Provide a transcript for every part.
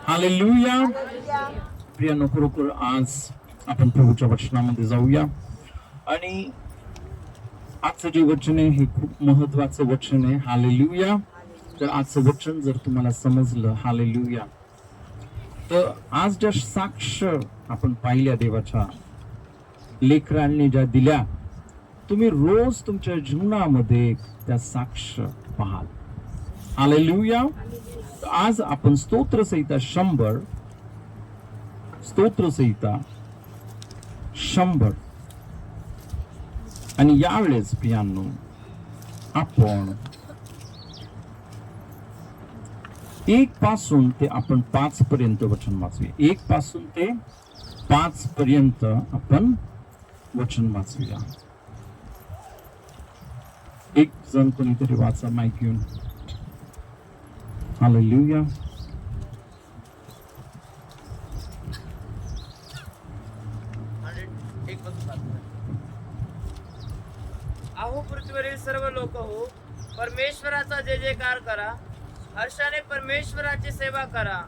Hallelujah. प्रियानो, खरोखर आज आपण प्रभूच्या वचनामध्ये जाऊया. आणि आजचं जे वचन आहे हे खूप महत्वाचं वचन आहे. हालेलुया. तर आजचं वचन जर तुम्हाला समजलं, हालेलुया, तर आज ज्या साक्ष आपण पाहिल्या देवाच्या लेकरांनी ज्या दिल्या, तुम्ही रोज तुमच्या जीवनामध्ये त्या साक्ष पाहाल. हालेलुया. आज आपण स्तोत्रसंहिता 100 आणि यावेळेस प्रियांनो आपण 1 पासून ते आपण 5 पर्यंत वचन वाचूया. 1 पासून ते 5 पर्यंत आपण वचन वाचूया. एक जण कोणीतरी वाचा माईक घेऊन. हालेलुया. अहो पृथ्वीवरील सर्व लोक हो, परमेश्वराचा जय जयकार करा. हर्षाने परमेश्वराची सेवा करा.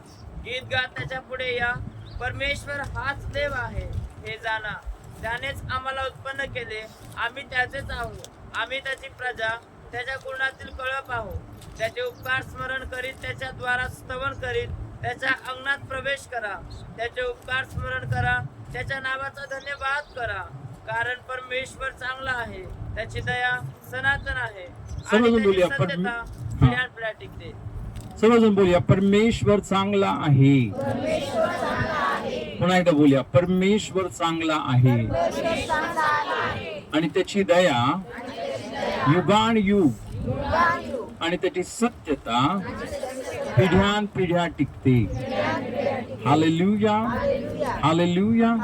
गीत गात त्याच्या पुढे या. परमेश्वर हाच देव आहे हे जाणा. त्यानेच आम्हाला उत्पन्न केले, आम्ही त्याचेच आहोत. आम्ही त्याची प्रजा, त्याच्या कुळातील कळप आहोत. त्याचे उपकार स्मरण करीत, त्याच्या द्वारात स्तवन करीत त्याच्या अंगणात प्रवेश करा. त्याचे उपकार स्मरण करा, त्याच्या नावाचा धन्यवाद करा. कारण परमेश्वर चांगला आहे, त्याची दया सनातन आहे आणि त्याची सत्यता पिढ्यानपिढ्या टिकते. सर्वजण बोलूया, परमेश्वर चांगला आहे. पुन्हा एकदा बोलूया, परमेश्वर चांगला आहे आणि त्याची दया युगान युग आणि त्याची सत्यता पिढ्यान पिढ्या टिकते. हालेलुया. हालेलुया.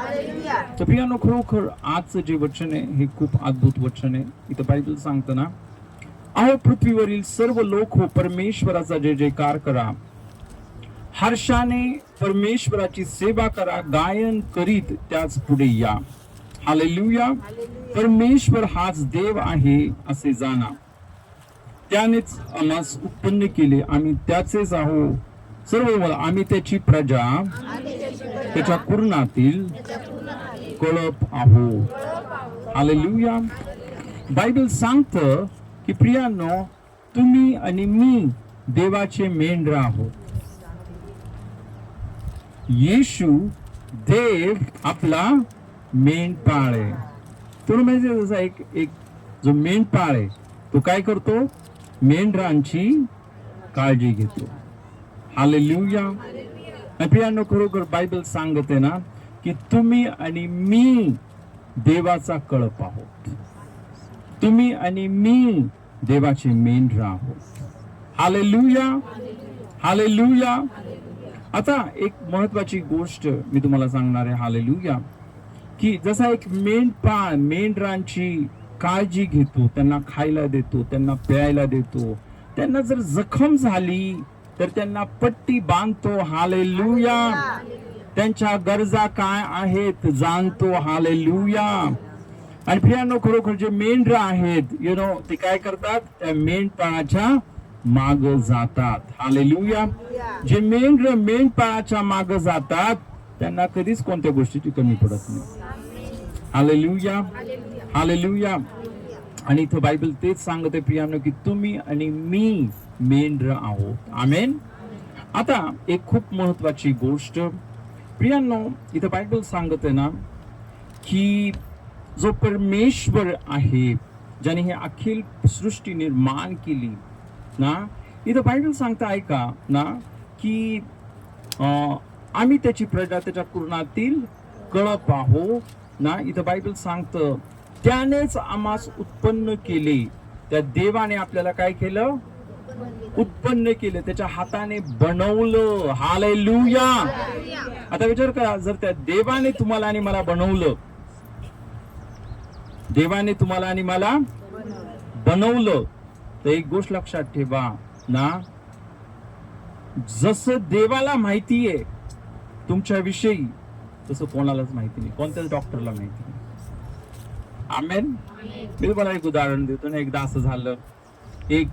तर प्रियानो, खरोखर आजचं जे वचन आहे हे खूप अद्भुत वचन आहे. इथं बायबल सांगतं ना, अहो पृथ्वीवरील सर्व लोक हो, परमेश्वराचा जय जयकार करा. हर्षाने परमेश्वराची सेवा करा. गायन करीत त्याच पुढे या. हालेलुया. परमेश्वर हाच देव आहे असे जाणा. त्यानेच आम्हास उत्पन्न केले, आम्ही त्याचेच आहोत. सर्व आम्ही त्याची प्रजा, त्याच्या कुरणातील कळप आहोत. हालेलुया. बायबल सांगतं की प्रियांनो, तुम्ही आणि मी देवाचे मेंढर आहोत. येशू देव आपला मेंढपाळ आहे. तुला माहिती आहे, जसा एक जो मेंढपाळ आहे तो काय करतो? मेंढरांची काळजी घेतो. हालेलुया. प्रियांनो, खरोखर बायबल सांगते ना की तुम्ही आणि मी देवाचा कळप आहोत. तुम्ही आणि मी देवाचे मेंढर आहोत. हालेलुया. हालेलुया. आता एक महत्वाची गोष्ट मी तुम्हाला सांगणार आहे. हालेलुया. की जसा एक मेंढपाळ मेंढरांची काळजी घेतो, त्यांना खायला देतो, त्यांना प्यायला देतो, त्यांना जर जखम झाली तर त्यांना पट्टी बांधतो. हालेलुया. त्यांच्या गरजा काय आहेत जाणतो. हालेलुया. आणि प्रियांनो, खरोखर जे मेंढर आहेत ते काय करतात? त्या मेंढपाळाच्या माग जातात. हालेलुया. जे मेंढर मेंढपाळाच्या माग जातात त्यांना कधीच कोणत्या गोष्टीची कमी पडत नाही. हालेलुया. हालेलुया. आणि इथं बायबल तेच सांगते प्रियांनो की तुम्ही आणि मी मेंढर आहोत. आमेन. आता एक खूप महत्वाची गोष्ट प्रियांनो, इथं बायबल सांगते ना की जो परमेश्वर आहे ज्याने हे अखिल सृष्टी निर्माण केली ना, इथं बायबल सांगता ऐका ना की आम्ही त्याची प्रजा, त्याच्या कुरणातील कळप आहो ना. इथं बायबल सांगतं त्यानेच आम्हास उत्पन्न केले. त्या देवाने आपल्याला काय केलं? उत्पन्न केलं. त्याच्या हाताने बनवलं. हालेलुया. आता विचार करा, जर त्या देवाने तुम्हाला आणि मला बनवलं, देवाने तुम्हाला आणि मला बनवलं, तर एक गोष्ट लक्षात ठेवा ना, जसं देवाला माहिती आहे तुमच्या विषयी तसं कोणालाच माहिती नाही, कोणत्याच डॉक्टरला माहिती नाही. आमेन. मी तुम्हाला एक उदाहरण देतो ना. एकदा असं झालं, एक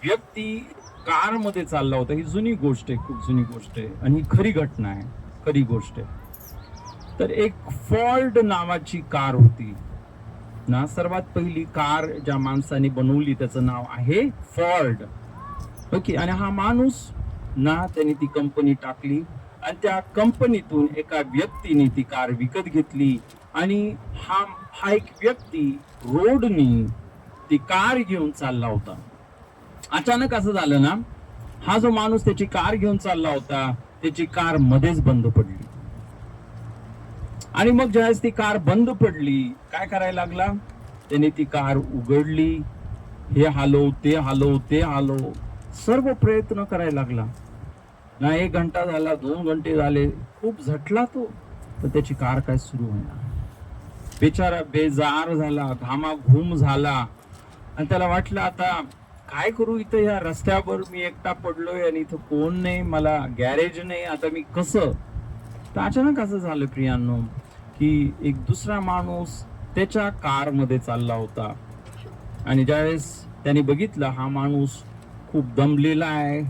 व्यक्ती कार मध्ये चालला होता. ही जुनी गोष्ट आहे, खूप जुनी गोष्ट आहे आणि ही खरी घटना आहे, खरी गोष्ट आहे. तर एक फॉर्ड नावाची कार होती ना, सर्वात पहिली कार ज्या माणसाने बनवली त्याचं नाव आहे फॉर्ड. ओके. आणि हा माणूस ना, त्याने ती कंपनी टाकली आणि त्या कंपनीतून एका व्यक्तीने ती कार विकत घेतली आणि हा हा एक व्यक्ती रोडनी ती कार घेऊन चालला होता. अचानक असं झालं ना, हा जो माणूस त्याची कार घेऊन चालला होता, त्याची कार मध्येच बंद पडली. आणि मग ज्यावेळेस ती कार बंद पडली, काय करायला लागला, त्याने ती कार उघडली, हे हलव ते हलव ते हलव, सर्व प्रयत्न करायला लागला ना. 1 घंटा झाला, 2 घंटे झाले, खूप झटला तो, तर त्याची कार काय सुरू होईना. बेचारा बेजार झाला, घामाघूम झाला आणि त्याला वाटलं आता काय करू, इथं या रस्त्यावर मी एकटा पडलोय आणि इथं कोण नाही, मला गॅरेज नाही, आता मी कसं. तर अचानक असं झालं प्रियांनो, की एक दुसरा माणूस त्याच्या कार मध्ये चालला होता आणि ज्यावेळेस त्याने बघितलं हा माणूस खूप दमलेला आहे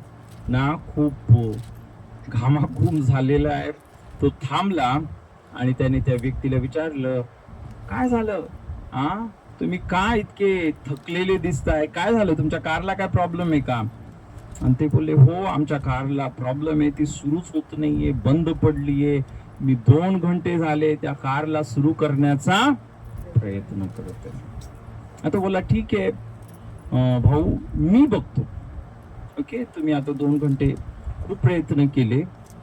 ना, खूप घामाघूम झालेला आहे, तो थांबला आणि त्याने त्या व्यक्तीला विचारलं, काय झालं, हा तुम्ही का इतके थकलेले दिसताय, काय झालं, तुमच्या कारला काय प्रॉब्लेम आहे का. आणि ते बोलले, हो आमच्या कारला प्रॉब्लेम आहे, ती सुरूच होत नाहीये, बंद पडलीये, मी 2 घंटे झाले त्या कारला सुरू करण्याचा प्रयत्न करत आहे. आता बोला ठीक आहे भाऊ, मी बघतो. ओके, तुम्ही आता 2 घंटे खूप प्रयत्न केले,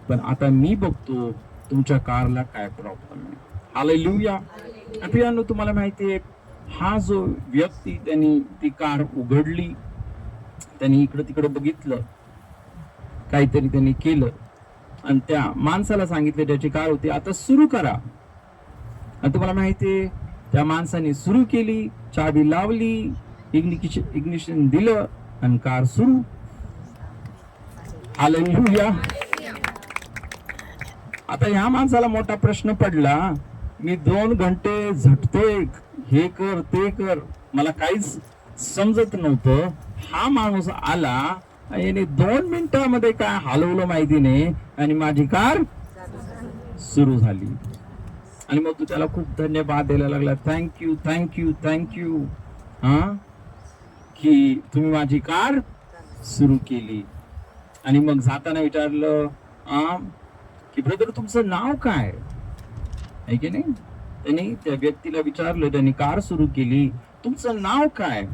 पण आता मी बघतो तुमच्या कारला काय प्रॉब्लेम आहे. हालेलुया. प्रियांनो, तुम्हाला माहिती आहे, हा जो व्यक्ती त्यांनी ती कार उघडली, त्यांनी इकडं तिकडं बघितलं, काहीतरी त्यांनी केलं आणि त्या माणसाला सांगितलं ज्याची कार होती, आता सुरू करा. आणि तुम्हाला माहितीये, त्या माणसाने सुरू केली, चाबी लावली, इग्निशन दिलं आणि कार सुरू. हालेलुया. आता ह्या माणसाला मोठा प्रश्न पडला, मी 2 घंटे झटतोय, हे कर ते कर, मला काहीच समजत नव्हतं. हा माणूस आला आणि याने 2 मिनिटांमध्ये काय हलवलं माहिती नाही आणि माझी कार सुरू झाली. आणि मग तू त्याला खूप धन्यवाद द्यायला लागला, थँक्यू थँक्यू थँक्यू, हा, की तुम्ही माझी कार सुरू केली. आणि मग जाताना विचारलं, की ब्रदर तुमचं नाव काय आहे की नाही. त्यांनी त्या व्यक्तीला विचारलं, त्यांनी कार सुरू केली, तुमचं नाव काय.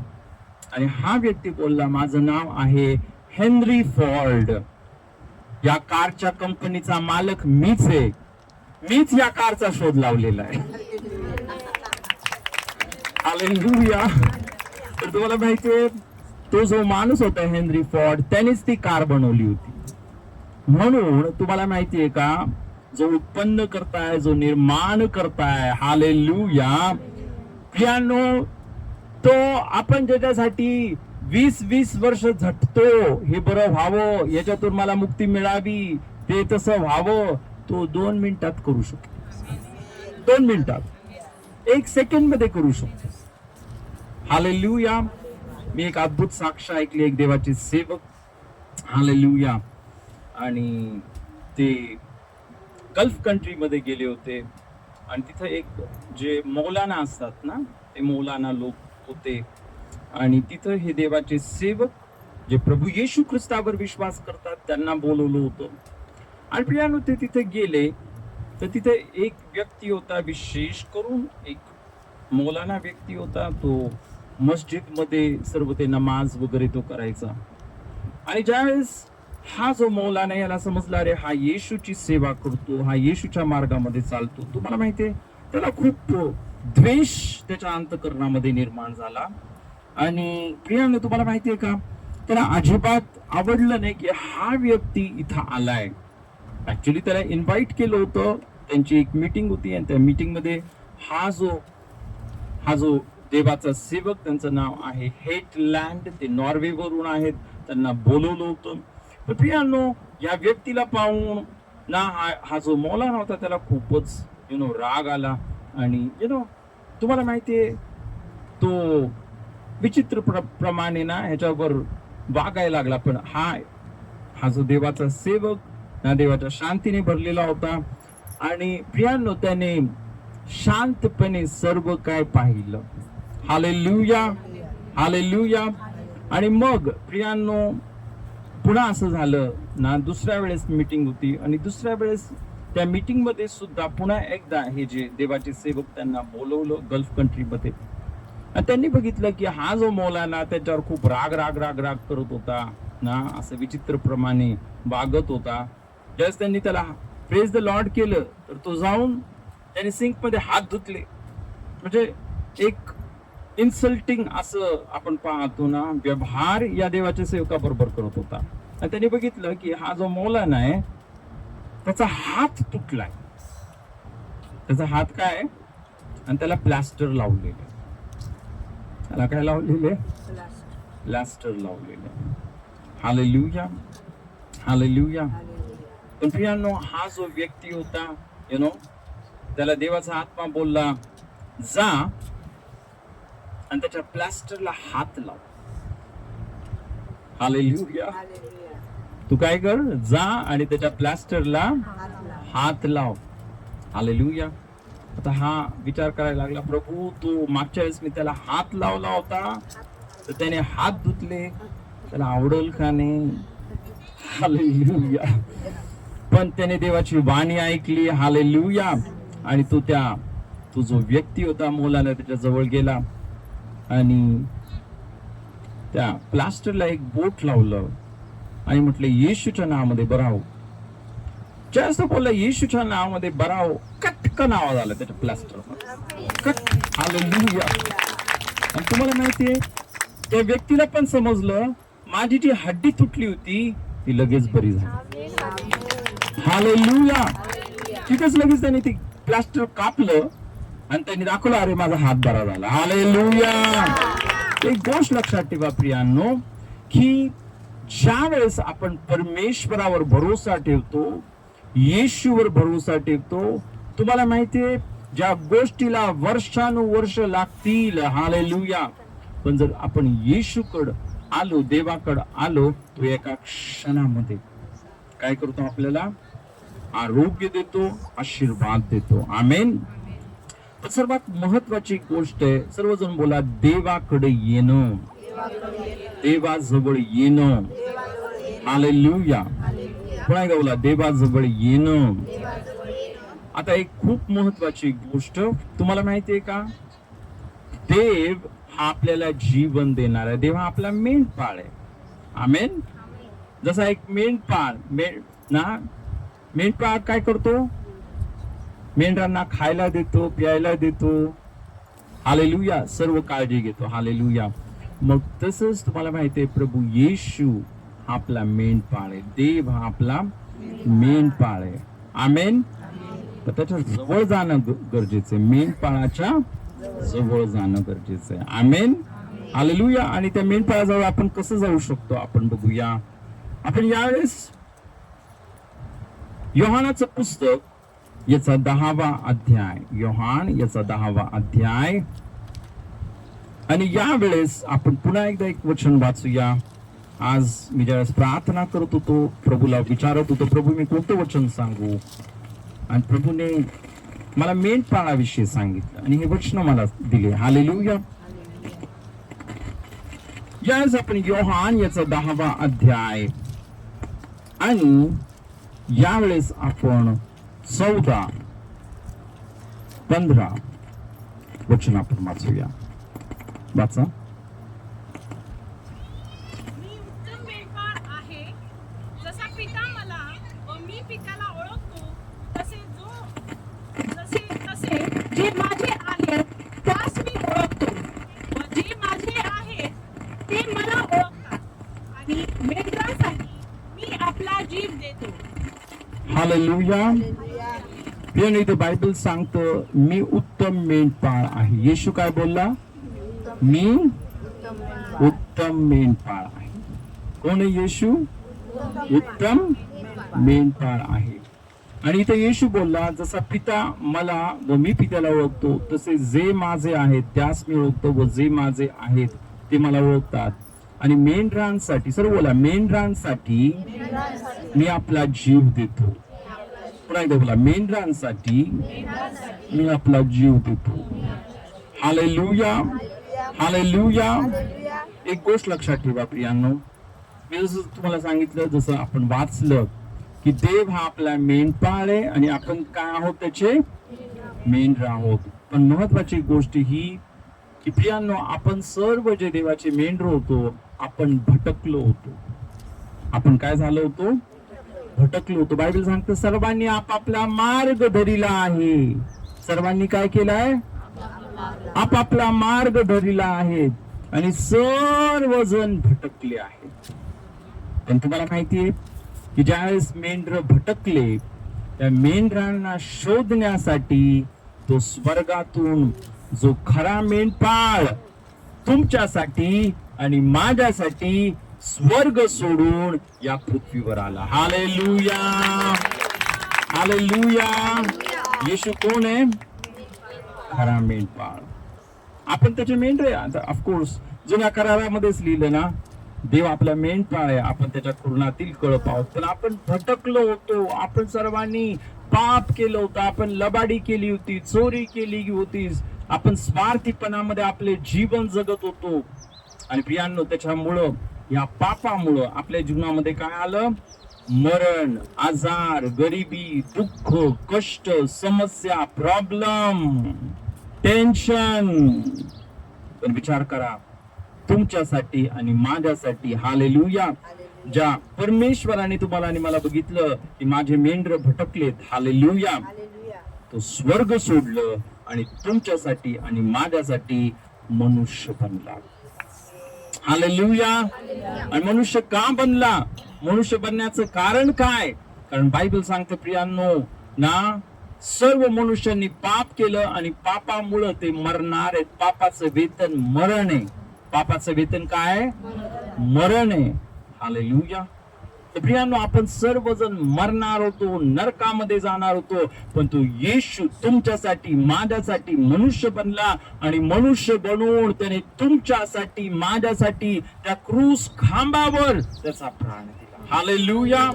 आणि हा व्यक्ती बोलला, माझं नाव आहे हेनरी फॉर्ड, या कारच्या कंपनीचा मालक मीच आहे, मीच या कारचा शोध लावलेला आहे. हालेलुया. तर तुम्हाला माहितीये, तो जो माणूस होता हेनरी फॉर्ड, त्यानेच ती कार बनवली होती. म्हणून तुम्हाला माहितीये का, जो उत्पन्न करताय, जो निर्माण करताय, हालेलुया, प्रियांनो, तो आपण ज्याच्यासाठी 20-20 वर्ष झटतो, हे बरं व्हावं, याच्यातून मला मुक्ती मिळावी, ते तसं व्हावं, तो 2 मिनिटात करू शकतो. 2 मिनिटात, 1 सेकंड मध्ये करू शकतो. हालेलुया. मी एक अद्भुत साक्ष ऐकली, एक देवाचे सेवक, हालेलुया, आणि ते गल्फ कंट्री मध्ये गेले होते आणि तिथं एक जे मौलाना असतात ना, ते मौलाना लोक होते आणि तिथं हे देवाचे सेवक जे प्रभू येशू ख्रिस्तावर विश्वास करतात त्यांना बोलवलं होतं. आणि प्रियांनो, ते तिथे गेले तर तिथे एक व्यक्ती होता, विशेष करून एक मौलाना व्यक्ती होता, तो मस्जिद मध्ये सर्व ते नमाज वगैरे तो करायचा. आणि ज्यावेळेस हा जो मौलाना, याला समजला, अरे हा येशूची सेवा करतो, हा येशूच्या मार्गामध्ये चालतो, तुम्हाला माहितीये, त्याला खूप द्वेष त्याच्या अंतःकरणामध्ये निर्माण झाला. आणि प्रियांनो, तुम्हाला माहितीये का, त्याला अजिबात आवडलं नाही की हा व्यक्ती इथं आलाय. ऍक्च्युली त्याला इन्व्हाइट केलं होतं, त्यांची एक मीटिंग होती आणि त्या मीटिंग मध्ये हा जो देवाचा सेवक, त्यांचं नाव आहे हेटलँड, ते नॉर्वे वरून आहेत, त्यांना बोलवलं होतं. तर प्रियांनो, या व्यक्तीला पाहून ना हा जो मौलाना होता त्याला खूपच राग आला. आणि तुम्हाला माहितीये, तो विचित्र प्रमाणे ना ह्याच्यावर वागायला लागला. पण हा जो देवाचा सेवक ना देवाच्या शांतीने भरलेला होता. आणि प्रियांनो, त्याने शांतपणे सर्व काय पाहिलं. Hallelujah, hallelujah. आणि मग प्रियांनो, पुन्हा असं झालं ना, दुसऱ्या वेळेस मीटिंग होती आणि दुसऱ्या वेळेस त्या मीटिंग मध्ये सुद्धा पुन्हा एकदा हे जे देवाचे सेवक त्यांना बोलवलं गल्फ कंट्री मध्ये. आणि त्यांनी बघितलं की हा जो मौलाना त्याच्यावर खूप राग राग राग राग करत होता ना, असं विचित्र प्रमाणे वागत होता. ज्यावेळेस त्यांनी त्याला प्रेज द लॉर्ड केलं तर तो जाऊन त्याने सिंक मध्ये हात धुतले. म्हणजे एक इन्सल्टिंग असं आपण पाहतो ना, व्यवहार या देवाच्या सेवकाबरोबर करत होता. आणि त्यांनी बघितलं की हा जो मौलाना आहे त्याचा हात तुटलाय. त्याचा हात काय, आणि त्याला प्लास्टर लावलेले. त्याला काय लावलेले? प्लास्टर लावलेले. Hallelujah, hallelujah. पण प्रियांनो, हा जो व्यक्ती होता, त्याला देवाचा आत्मा बोलला, जा आणि त्याच्या प्लास्टरला हात लाव. हालेलुया. तू काय कर, जा आणि त्याच्या प्लास्टरला हात लाव. हालेलुया. आता हा विचार करायला लागला, प्रभू तू मागच्या वेळेस मी त्याला हात लावला होता तर त्याने हात धुतले, त्याला आवडेल का नाही? हालेलुया. पण त्याने देवाची वाणी ऐकली. हालेलुया. आणि तो जो व्यक्ती होता मौलाना त्याच्या जवळ गेला आणि त्या प्लास्टरला एक बोट लावलं आणि म्हटलं, येशूच्या नावामध्ये बराव. जास्त बोलला, येशूच्या नावामध्ये बराव. कटकन आवाज आला त्याच्या प्लास्टर. हालेलुया. आणि तुम्हाला माहितीये, त्या व्यक्तीला पण समजलं माझी जी हड्डी तुटली होती ती लगेच बरी झाली. हालेलुया. तिथेच लगेच त्याने ती प्लास्टर कापलं आणि त्यांनी दाखवलं, अरे माझा हात बरा झाला. हालेलुया. एक गोष्ट लक्षात ठेवा प्रियांनो, की ज्या वेळेस आपण परमेश्वरावर भरोसा ठेवतो, येशूवर भरोसा ठेवतो, तुम्हाला माहितीये ज्या गोष्टीला वर्षानुवर्ष लागतील, हालेलुया, पण जर आपण येशूकडे आलो, देवाकडे आलो, तो एका क्षणामध्ये काय करतो, आपल्याला आरोग्य देतो, आशीर्वाद देतो. आमेन. सर्वात महत्वाची गोष्ट आहे, सर्वजण बोला, देवाकडे येणं, देवाजवळ येणं. हालेलुया. पुन्हा एकदा बोला, देवाजवळ येणं. आता एक खूप महत्वाची गोष्ट तुम्हाला माहितीये का, देव हा आपल्याला जीवन देणार आहे. देव हा आपला मेंढपाळ आहे. आमेन. जसा एक मेंढपाळ मेंढपाळ काय करतो, मेंढरांना खायला देतो, प्यायला देतो. हालेलुया. सर्व काळजी घेतो. हालेलुया. मग तसंच तुम्हाला माहितीये, प्रभू येशू हा आपला मेंढपाळ आहे. देव हा आपला मेंढपाळ आहे. आमेन. त्याच्या जवळ जाणं गरजेचं आहे. मेंढपाळाच्या जवळ जाणं गरजेचं आहे. आमेन. हालेलुया. आणि त्या मेंढपाळाजवळ आपण कसं जाऊ शकतो, आपण बघूया. आपण यावेळेस योहानाचं पुस्तक याचा 10वा अध्याय, योहान याचा 10वा अध्याय. आणि यावेळेस आपण पुन्हा एकदा एक वचन वाचूया. आज मी ज्यावेळेस प्रार्थना करत होतो, प्रभूला विचारत होतो, प्रभू मी कोणतं वचन सांगू, आणि प्रभूने मला मेंढपाळाविषयी सांगितलं आणि हे वचन मला दिले. हालेलुया. यावेळेस आपण योहान याचा 10वा अध्याय आणि यावेळेस आपण 14, 15 वचन आपण वाचूया. वाचा. मी उत्तम मेंढपाळ आहे, जसा पिता मला व मी पिताला ओळखतो, तसे जे माझे आहेत त्यास मी ओळखतो व जे माझे आहेत ते मला ओळखतात, आणि मेंढरासाठी मी आपला जीव देतो. हालेलुया. इथं बायबल सांगतं, मी उत्तम मेंढपाळ आहे. येशू काय बोलला, मी उत्तम मेंढपाळ आहे. कोण आहे येशू? उत्तम मेंढपाळ आहे. आणि इथे येशू बोलला, जसा पिता मला व मी पित्याला ओळखतो, तसे जे माझे आहेत त्यास मी ओळखतो व जे माझे आहेत ते मला ओळखतात, आणि मेंढरांसाठी, सर्व बोला, मेंढरांसाठी मी आपला जीव देतो. पुन्हा एकदा बोला, मेंढरांसाठी मी आपला जीव देतो. Hallelujah, hallelujah. एक गोष्ट लक्षात ठेवा प्रियांनो, मी जसं तुम्हाला सांगितलं, जसं आपण वाचलं की देव हा आपला मेंढपाळ आहे आणि आपण काय आहोत, त्याचे मेंढर आहोत. पण महत्वाची गोष्ट ही की प्रियांनो, आपण सर्व जे देवाचे मेंढर होतो, आपण भटकलो होतो. आपण काय झालो होतो? भटकलो होतो. बायबल सांगतं सर्वांनी आपापला मार्ग धरिला आहे. सर्वांनी काय केलाय? आपापला मार्ग धरिला आहे आणि सर्वजण भटकले आहेत. पण तुम्हाला माहितीये की ज्यावेळेस मेंढर भटकले, त्या मेंढरांना शोधण्यासाठी तो स्वर्गातून जो खरा मेंढपाळ तुमच्यासाठी आणि माझ्यासाठी स्वर्ग सोडून या पृथ्वीवर आला. Hallelujah, hallelujah. येशू कोण आहे? खरा मेंढपाळ. आपण त्याचे मेंढर आहे. आता ऑफकोर्स जुन्या करारामध्येच लिहिलं ना, देव आपला मेंढपाळ आहे, आपण त्याच्या कुरणातील कळप आहोत. पण आपण भटकलो होतो. आपण सर्वांनी पाप केलं होतं. आपण लबाडी केली होती, चोरी केली होती, आपण स्वार्थीपणामध्ये आपले जीवन जगत होतो. आणि प्रियांनो, त्याच्यामुळं, या पापामुळं आपल्या जीवनामध्ये काय आलं? मरण, आजार, गरिबी, दुःख, कष्ट, समस्या, प्रॉब्लेम, टेन्शन. पण विचार करा, तुमच्यासाठी आणि माझ्यासाठी, हालेलुया, ज्या परमेश्वराने तुम्हाला आणि मला बघितलं की माझे मेंढर भटकलेत, हालेलुया, तो स्वर्ग सोडलं आणि तुमच्यासाठी आणि माझ्यासाठी मनुष्य बनला. हालेलुया. आणि मनुष्य का बनला? मनुष्य बनण्याचं कारण काय? कारण बायबल सांगते प्रियांनो ना, सर्व मनुष्यांनी पाप केलं आणि पापामुळं ते मरणार आहेत. पापाचं वेतन मरण आहे. पापाचं वेतन काय आहे? मरण आहे. हालेलुया. प्रियांनो, आपण सर्वजण मरणार होतो, नरकामध्ये जाणार होतो. पण तो येशू तुमच्यासाठी माझ्यासाठी मनुष्य बनला आणि मनुष्य बनवून त्याने तुमच्यासाठी माझ्यासाठी त्या क्रूस खांबावर त्याचा प्राण दिला. हालेलुया.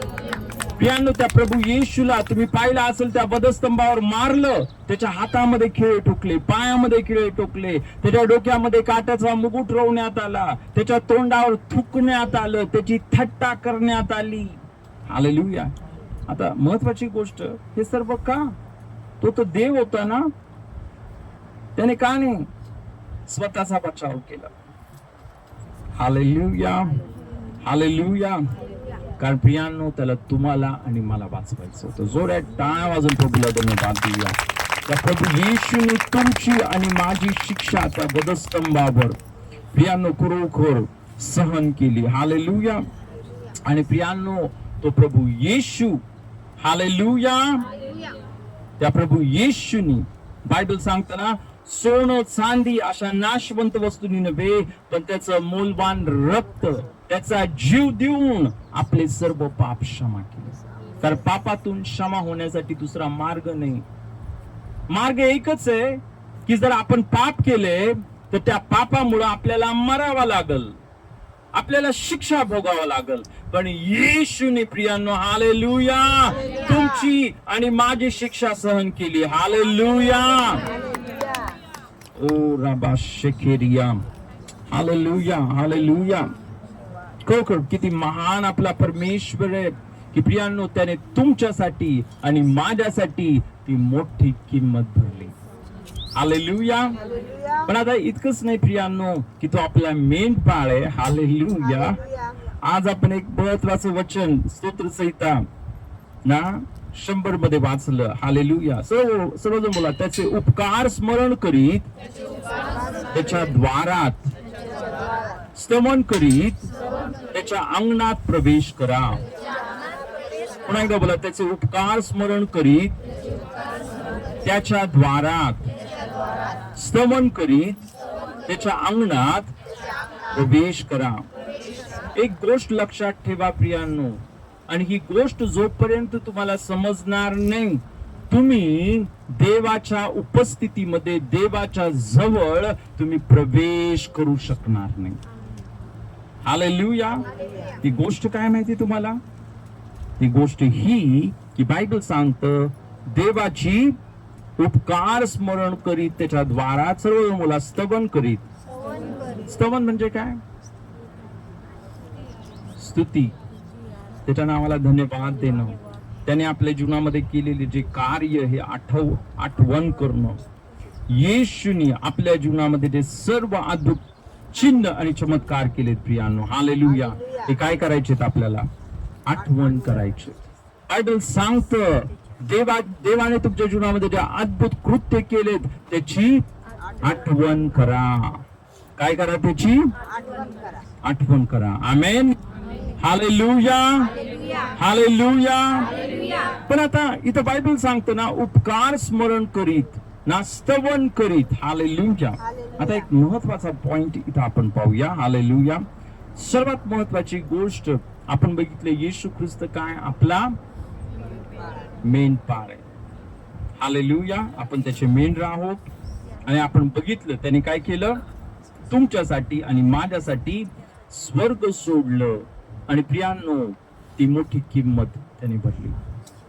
प्रियांनो, त्या प्रभू येशूला तुम्ही पाहिलं असेल, त्या वधस्तंभावर मारलं. त्याच्या हातामध्ये खिळे ठोकले, पायामध्ये खिळे ठोकले, त्याच्या डोक्यामध्ये काट्याचा मुकुट रोवण्यात आला, त्याच्या तोंडावर थुकण्यात आलं, त्याची थट्टा करण्यात आली. हालेलुया. आता महत्वाची गोष्ट, हे सर्व का? तो तर देव होता ना, त्याने का नाही स्वतःचा बचाव केला? Hallelujah, hallelujah. कारण प्रियांनो, त्याला तुम्हाला आणि मला वाचवायचं होतं. जोरात टाळ्या वाजून प्रभूला धन्यवाद देऊया. त्या प्रभू येशूने तुमची आणि माझी शिक्षा त्या वधस्तंभावर प्रियांनो खरोखर सहन केली. हालेलुया. आणि प्रियांनो, तो प्रभू येशू, हालेलुया, त्या प्रभू येशूनी, बायबल सांगताना, सोनं चांदी अशा नाशवंत वस्तूंनी नव्हे, पण त्याचं मौल्यवान रक्त, त्याचा जीव देऊन आपले सर्व पाप क्षमा केले. तर पापातून क्षमा होण्यासाठी दुसरा मार्ग नाही. मार्ग एकच आहे की जर आपण पाप केले तर त्या पापामुळे आपल्याला मरावं लागल, आपल्याला शिक्षा भोगावं लागल. पण येशूने प्रियांनो, हालेलुया, तुमची आणि माझी शिक्षा सहन केली. हालेलुया. ओ राबा शेखेरिया. Hallelujah, hallelujah. खरोखर किती महान आपला परमेश्वर आहे की प्रियांनो, त्याने तुमच्यासाठी आणि माझ्यासाठी ती मोठी किंमत भरली. हालेलुया. पण आता इतकंच नाही प्रियांनो की तो आपला मेंढपाळ आहे. हालेलुया. आज आपण एक महत्वाचं वचन स्तोत्रसंहिता ना 100 मध्ये वाचलं. हालेलुया. सर्वजण बोला, त्याचे उपकार स्मरण करीत त्याच्या द्वारात स्तवन करीत त्याच्या अंगणात प्रवेश करा. पुन्हा एकदा बोला, त्याचे उपकार स्मरण करीत त्याच्या द्वारात स्तवन करीत त्याच्या अंगणात प्रवेश करा. एक गोष्ट लक्षात ठेवा प्रियांनो, आणि ही गोष्ट जोपर्यंत तुम्हाला समजणार नाही, तुम्ही देवाच्या उपस्थितीमध्ये, देवाच्या जवळ तुम्ही प्रवेश करू शकणार नाही. हालेलुया. ती गोष्ट काय माहिती तुम्हाला? ती गोष्ट ही की बायबल सांगतं देवाची उपकार स्मरण करीत त्याच्या द्वारात सर्व मुला स्तवन करीत. स्तवन म्हणजे काय? स्तुती, त्याच्या नावाला धन्यवाद देणं, त्याने आपल्या जीवनामध्ये केलेले जे कार्य हे आठवण करणं. येशूने आपल्या जीवनामध्ये जे सर्व अद्भुत चिन्ह आणि चमत्कार केलेत प्रियांनो, हालेलुया, हे काय करायचे आपल्याला? आठवण करायचे. बायबल सांगतं देवाने तुमच्या जीवनामध्ये जे अद्भुत कृत्य केलेत त्याची आठवण करा. काय करा? त्याची आठवण करा. आमेन. Hallelujah, hallelujah. पण आता इथं बायबल सांगतं ना, उपकार स्मरण करीत ना स्तवन करीत. हालेलुया. आता एक महत्वाचा पॉइंट इथं आपण पाहूया. हालेलुया. सर्वात महत्वाची गोष्ट आपण बघितले, येशू ख्रिस्त काय? आपला मेंढपाळ आहे. हालेलुया. आपण त्याचे मेंढर आहोत. आणि आपण बघितलं त्याने काय केलं? तुमच्यासाठी आणि माझ्यासाठी स्वर्ग सोडलं. आणि प्रियांनो, ती मोठी किंमत त्याने भरली.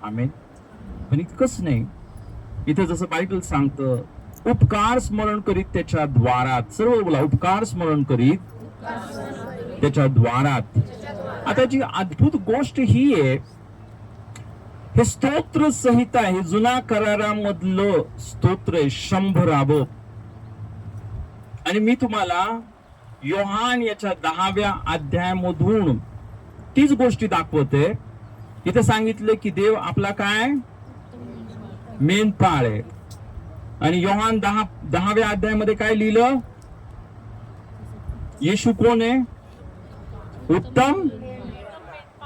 आमेन. पण इतकंच नाही, इथं जसं बायबल सांगतं उपकार स्मरण करीत त्याच्या द्वारात. सर्व बोला, उपकार स्मरण करीत त्याच्या द्वारात. आता जी अद्भुत गोष्ट ही आहे, हे स्तोत्र संहिता आहे, जुना करारामधलं स्तोत्र आहे 100. आणि मी तुम्हाला योहान याच्या 10व्या अध्यायामधून तीच गोष्टी दाखवते. इथे सांगितलं की देव आपला काय? मेंढपाळ आहे. आणि योहान 10व्या अध्यायामध्ये काय लिहिलं? येशू कोण आहे? उत्तम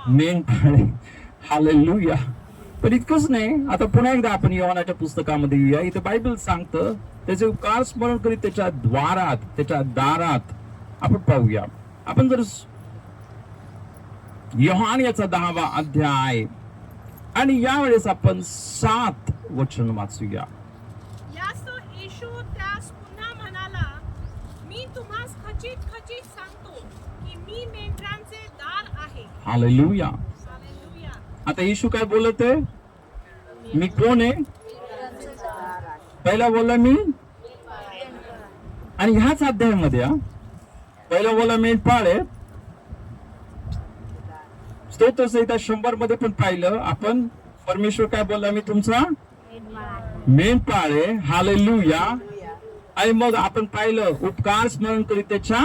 मेंढपाळ आहे. हालेलुया. पण इतकंच नाही, आता पुन्हा एकदा आपण योहानाच्या पुस्तकामध्ये येऊया. इथे बायबल सांगतं त्याचे उपकार स्मरण करीत त्याच्या द्वारात, त्याच्या दारात. आपण पाहूया. आपण जर योहान याचा 10वा अध्याय आणि यावेळेस आपण 7 वचन वाचूया. यास येशू त्यास पुन्हा म्हणाला, मी तुम्हास खचित खचित सांगतो की मी मेंढरांचे दार आहे. हालेलुया. हालेलुया. आता येशू काय बोलत आहे? मी कोण आहे? पहिला बोलला मी, आणि ह्याच अध्यायामध्ये पहिला बोलला मेंढपाळ आहे. स्तोत्र संहिता 100 मध्ये पण पाहिलं आपण, परमेश्वर काय बोलला? मी तुमचा मेंढपाळ आहे. हालेलुया. आणि मग आपण पाहिलं उपकार स्मरण करीत त्याच्या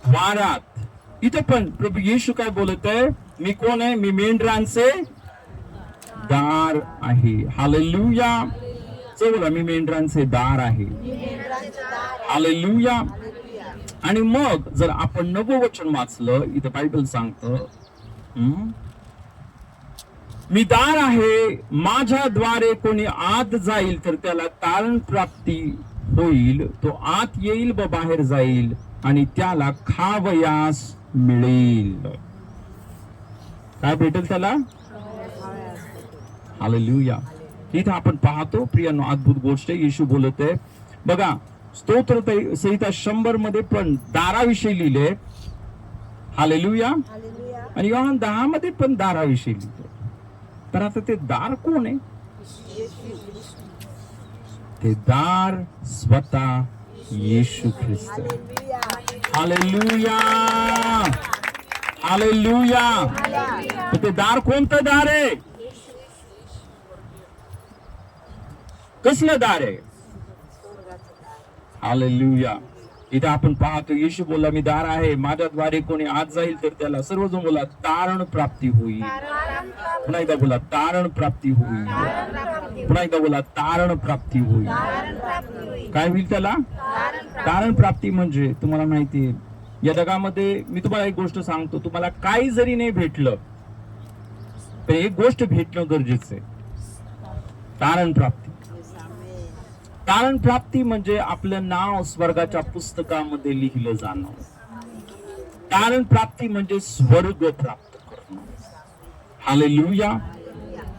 द्वारात. इथे पण प्रभू येशू काय बोलत आहे? मी कोण आहे? मी मेंढरांचे दार आहे. हालेलुया. बोला, मी मेंढरांचे दार आहे. हालेलुया. आणि मग जर आपण नवं वचन वाचलं, इथं बायबल सांगतं मी दार आहे, माझ्याद्वारे कोणी आत जाईल तर त्याला तारण प्राप्ती होईल. तो आत येईल व बाहेर जाईल आणि त्याला खावयास मिळेल. काय भेटेल त्याला? हालेलुया. इथं आपण पाहतो प्रियांनो, अद्भुत गोष्ट येशू बोलत आहे. बघा, स्तोत्र संहिता 100 मध्ये पण दाराविषयी लिहिले. हालेलुया. आणि योहान 10 मध्ये पण दाराविषयी लिहिले. तर आता ते दार कोण आहे? ते दार स्वतः येशू ख्रिस्त. हालेलुया. हालेलुया. ते दार कोणतं दार आहे? कसलं दार आहे? हालेलुया. इथे आपण पाहतो येशू बोलला मी दार आहे, माझ्याद्वारे कोणी आत जाईल तर त्याला सर्वजण बोला तारण प्राप्ती होईल. पुन्हा एकदा बोला तारण प्राप्ती होईल. पुन्हा एकदा बोला तारण प्राप्ती होईल. काय होईल त्याला? तारण प्राप्ती म्हणजे तुम्हाला माहितीये या जगामध्ये, मी तुम्हाला एक गोष्ट सांगतो, तुम्हाला काही जरी नाही भेटलं तर एक गोष्ट भेटणं गरजेचं आहे, तारण प्राप्ती. तारण प्राप्ती म्हणजे आपलं नाव स्वर्गाच्या पुस्तकामध्ये लिहिलं जाणं. तारण प्राप्ती म्हणजे स्वर्ग प्राप्त करणं. हालेलुया.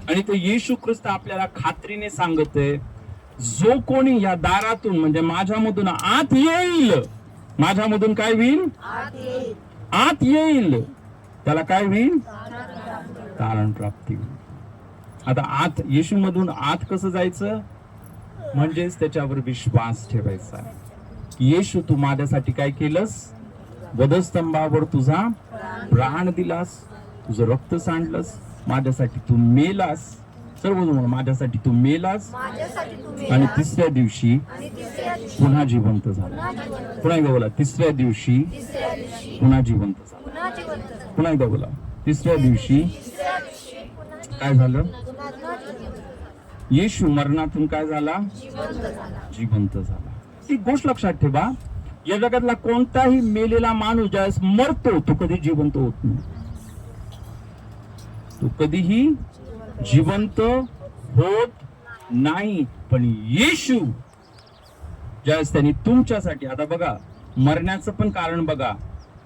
आणि तो येशू ख्रिस्त आपल्याला खात्रीने सांगतोय, जो कोणी या दारातून म्हणजे माझ्यामधून आत येईल, माझ्यामधून काय होईल? आत येईल त्याला काय होईल? तारण प्राप्ती होईल. आता आत येशू मधून आत कसं जायचं? म्हणजेच त्याच्यावर विश्वास ठेवायचा. येशू तू माझ्यासाठी काय केलंस? वधस्तंभावर तुझा प्राण दिलास, तुझं रक्त सांडलंस, माझ्यासाठी तू मेलास. सर्वजण माझ्यासाठी तू मेलास आणि तिसऱ्या दिवशी पुन्हा जिवंत झाला. पुन्हा एकदा बोला, तिसऱ्या दिवशी पुन्हा जिवंत झाला. पुन्हा एकदा बोला, तिसऱ्या दिवशी काय झालं? येशू मरणातून काय झाला? जिवंत झाला. एक गोष्ट लक्षात ठेवा, या जगातला कोणताही मेलेला माणूस ज्यावेळेस मरतो तो कधी जिवंत होत नाही. तो कधीही जिवंत होत नाही. पण येशू ज्यावेळेस त्यांनी तुमच्यासाठी, आता बघा मरण्याचं पण कारण बघा,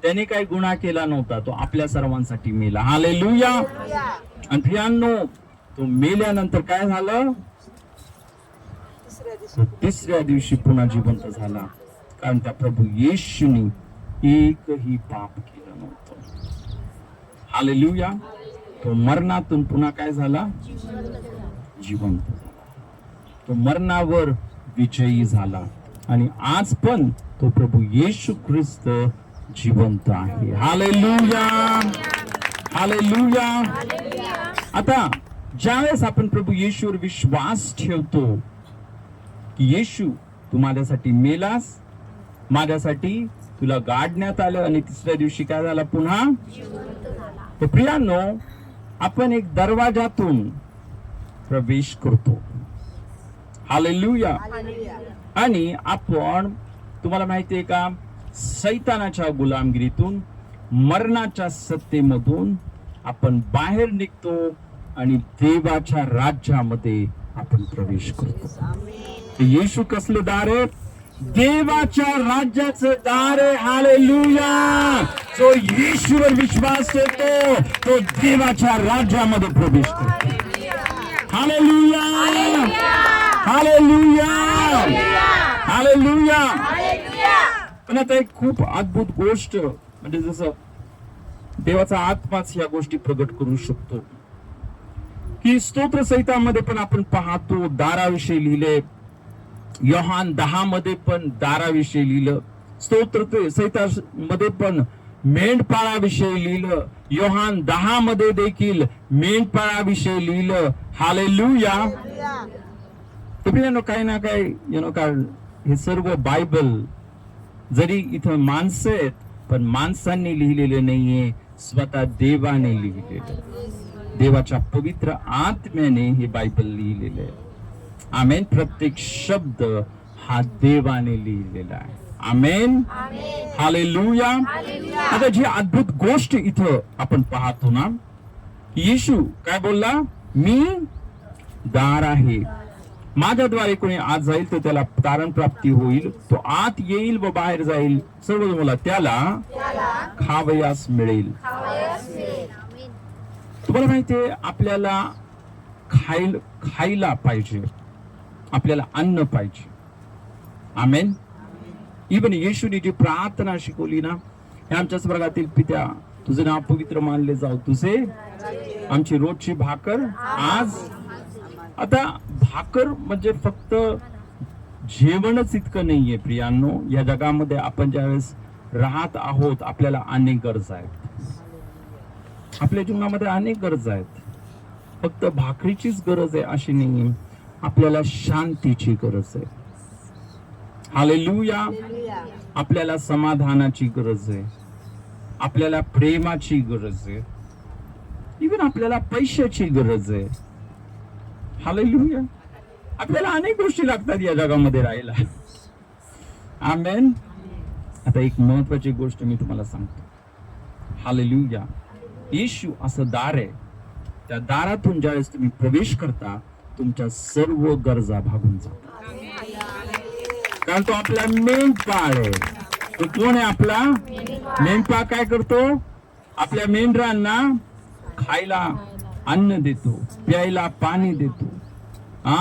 त्याने काही गुन्हा केला नव्हता, तो आपल्या सर्वांसाठी मेला. हालेलुया. आणि प्रियांनो, तो मेल्यानंतर काय झालं? तिसऱ्या दिवशी पुन्हा जिवंत झाला. कारण त्या प्रभू येशूने एकही पाप केलं नव्हतं. हालेलुया. तो मरणातून पुन्हा काय झाला? जिवंत झाला. तो मरणावर विजयी झाला. आणि आज पण तो प्रभू येशू ख्रिस्त जिवंत आहे. हालेलुया. हालेलुया. आता ज्यावेळेस आपण प्रभू येशूवर विश्वास ठेवतो की येशू तू माझ्यासाठी मेलास, माझ्यासाठी तुला गाडण्यात आलं आणि तिसऱ्या दिवशी काय झाला? पुन्हा. तर प्रियांनो, आपण एक दरवाजातून प्रवेश करतो. हालेलुया. आणि आपण, तुम्हाला माहितीये का, सैतानाच्या गुलामगिरीतून, मरणाच्या सत्तेमधून आपण बाहेर निघतो आणि देवाच्या राज्यामध्ये आपण प्रवेश करतो. येशू कसलं दार आहे? देवाच्या राज्याचं दार आहे. हालेलुया. जो येशूवर विश्वास ठेवतो तो देवाच्या राज्यामध्ये प्रवेश करतो. हालेलुया. हालेलुया. हालेलुया. पण आता एक खूप अद्भुत गोष्ट, म्हणजे जसं देवाचा आत्माच या गोष्टी प्रगट करू शकतो, की स्तोत्र संहितामध्ये पण आपण पाहतो दाराविषयी लिहिले. योहान 10 मध्ये पण दाराविषयी लिहिलं. स्तोत्र संहितामध्ये पण मेंढपाळाविषयी लिहिलं. योहान 10 मध्ये देखील मेंढपाळाविषयी लिहिलं. हालेलुया. काही ना काही कारण हे सर्व बायबल जरी इथं माणसं आहेत पण माणसांनी लिहिलेले नाहीये, स्वतः देवाने लिहिलेलं. देवाच्या पवित्र आत्म्याने हे बायबल लिहिलेलं आहे. आमेन. प्रत्येक शब्द हा देवाने लिहिलेला आहे. आमेन. हालेलुया. आता जी अद्भुत गोष्ट इथं आपण पाहतो ना, येशू काय बोलला? मी दार आहे, माझ्याद्वारे कोणी आत जाईल तर त्याला तारण प्राप्ती होईल. तो आत येईल व बाहेर जाईल, सर्व मला त्याला खावयास मिळेल. तुम्हाला माहितीये, आपल्याला खायला पाहिजे, आपल्याला अन्न पाहिजे. आमेन. इवन येशूने जी प्रार्थना शिकवली ना, हे आमच्या स्वर्गातील पित्या, तुझे नाव पवित्र मानले जाऊ, तुझे आमची रोजची भाकर आज. आता भाकर म्हणजे फक्त जेवणच इतकं नाहीये प्रियांनो. या जगामध्ये आपण ज्यावेळेस राहत आहोत, आपल्याला अनेक गरजा आहेत. आपल्या जीवनामध्ये अनेक गरजा आहेत. फक्त भाकरीचीच गरज आहे अशी नाहीये, आपल्याला शांतीची गरज आहे. हालेलुया. आपल्याला समाधानाची गरज आहे, आपल्याला प्रेमाची गरज आहे, इव्हन आपल्याला पैशाची गरज आहे. हालेलुया. आपल्याला अनेक गोष्टी लागतात या जगामध्ये राहायला. आमेन. आता एक महत्वाची गोष्ट मी तुम्हाला सांगतो. हालेलुया. येशू असं दार आहे, त्या दारातून ज्यावेळेस तुम्ही प्रवेश करता तुमच्या सर्व गरजा भागून जातात. कारण तो आपला मेंढपाळ आहे. तो कोण आहे? आपला मेंढपाळ. काय करतो? आपल्या मेंढरांना खायला अन्न देतो, प्यायला पाणी देतो.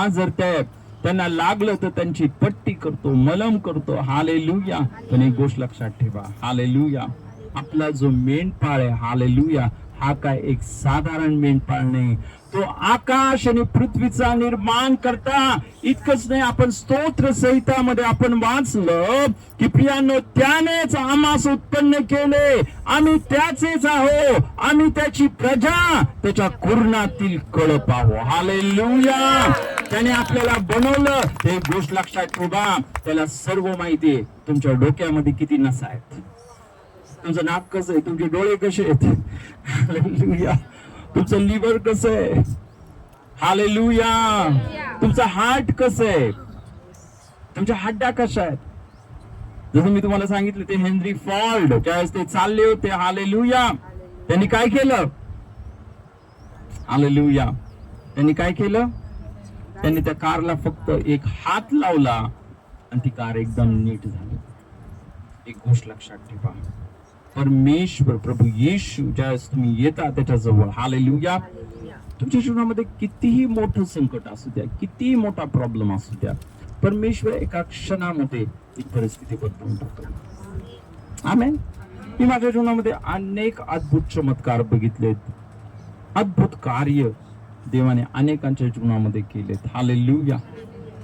जर त्यांना लागलं तर त्यांची पट्टी करतो, मलम करतो. हालेलुया. पण एक गोष्ट लक्षात ठेवा. हालेलुया. आपला जो मेंढपाळ आहे, हालेलुया, हा काय एक साधारण मेंढपाळ नाही, तो आकाश आणि पृथ्वीचा निर्माण करता. इतकंच नाही, आपण स्तोत्र संहितामध्ये आपण वाचलं की प्रियांनो, त्यानेच आम्हास उत्पन्न केले, आम्ही त्याचेच आहो, आम्ही त्याची प्रजा, त्याच्या कुरणातील कळप आहो. हालेलुया. त्याने आपल्याला बनवलं. ते गोष्ट लक्षात ठेवा, त्याला सर्व माहिती आहे. तुमच्या डोक्यामध्ये किती नसा आहेत, तुमचं नाक कसं आहे, तुमचे डोळे कसे आहेत, हालेलुया, तुमचं लिव्हर कसं आहे, हालेलुया, तुमचं हार्ट कसं आहे, तुमच्या हड्डा कशा आहेत. जसं मी तुम्हाला सांगितलं, ते हेनरी फोर्ड ज्यावेळेस ते चालले होते, हालेलुया, त्यांनी काय केलं, हालेलुया, त्यांनी काय केलं, त्यांनी त्या कारला फक्त एक हात लावला आणि ती कार एकदम नीट झाली. एक गोष्ट लक्षात ठेवा, परमेश्वर प्रभू येशू ज्यावेळेस तुम्ही येता त्याच्याजवळ, हालेलुया, तुमच्या जीवनामध्ये कितीही मोठं संकट असू द्या, कितीही मोठा प्रॉब्लेम असू द्या, परमेश्वर एका क्षणामध्ये एक परिस्थिती बदलून टाकतो. आमेन. मी माझ्या जीवनामध्ये अनेक अद्भुत चमत्कार बघितलेत, अद्भुत कार्य देवाने अनेकांच्या जीवनामध्ये केलेत. हालेलुया.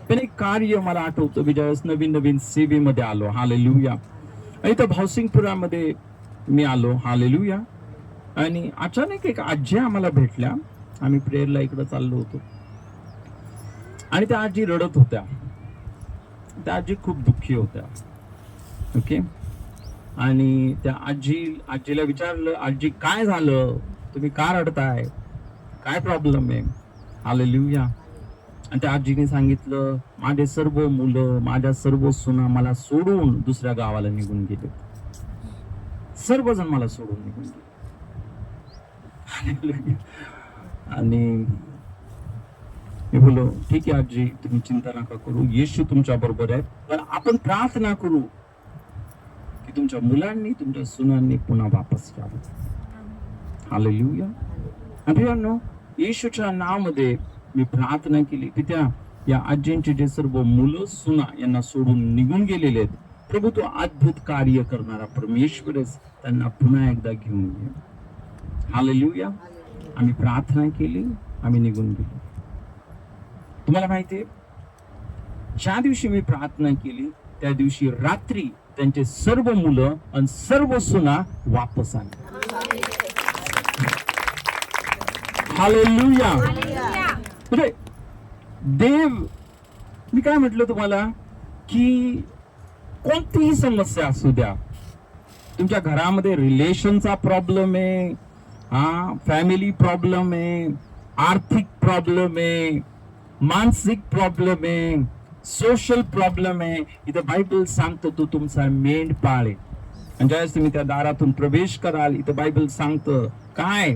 पण एक कार्य मला आठवतं, मी ज्यावेळेस नवीन नवीन सेवेमध्ये आलो, हालेलुया, इथं भावसिंगपुरामध्ये मी आलो, हालेलुया, आणि अचानक एक आजी आम्हाला भेटल्या. आम्ही प्रेयरला इकडे चाललो होतो आणि त्या आजी रडत होत्या. त्या आजी खूप दुःखी होत्या. ओके. आणि त्या आजीला विचारलं, आजी काय झालं, तुम्ही का रडताय, काय प्रॉब्लेम आहे, हालेलुया. आणि त्या आजीने सांगितलं, माझे सर्व मुलं, माझ्या सर्व सुना मला सोडून दुसऱ्या गावाला निघून गेले, सर्वजण मला सोडून निघून गेले. आणि मी बोललो, ठीक आहे आजी, तुम्ही चिंता नका करू, येशू तुमच्या बरोबर आहे, पण आपण प्रार्थना करू की तुमच्या मुलांनी, तुमच्या सुनांनी पुन्हा वापस यावं. हालेलुया. प्रियांनो, येशूच्या नावामध्ये मी प्रार्थना केली की त्या या आजींचे जे सर्व मुलं सुना यांना सोडून निघून गेलेले आहेत, प्रभू तो अद्भुत कार्य करणारा परमेश्वरच त्यांना पुन्हा एकदा घेऊन ये. हालेलुया. आम्ही प्रार्थना केली, आम्ही निघून गेलो. तुम्हाला माहितीये, ज्या दिवशी मी प्रार्थना केली त्या दिवशी रात्री त्यांचे सर्व मुलं आणि सर्व सुना वापस आले. हालेलुया. म्हणजे देव, मी काय म्हटलं तुम्हाला की कोणतीही समस्या असू द्या, तुमच्या घरामध्ये रिलेशनचा प्रॉब्लेम आहे, फॅमिली प्रॉब्लेम आहे, आर्थिक प्रॉब्लेम आहे, मानसिक प्रॉब्लेम आहे, सोशल प्रॉब्लेम आहे, इथं बायबल सांगतो तो तुमचा मेंढपाळ आहे. आणि ज्यावेळेस तुम्ही त्या दारातून प्रवेश कराल, इथं बायबल सांगतं काय,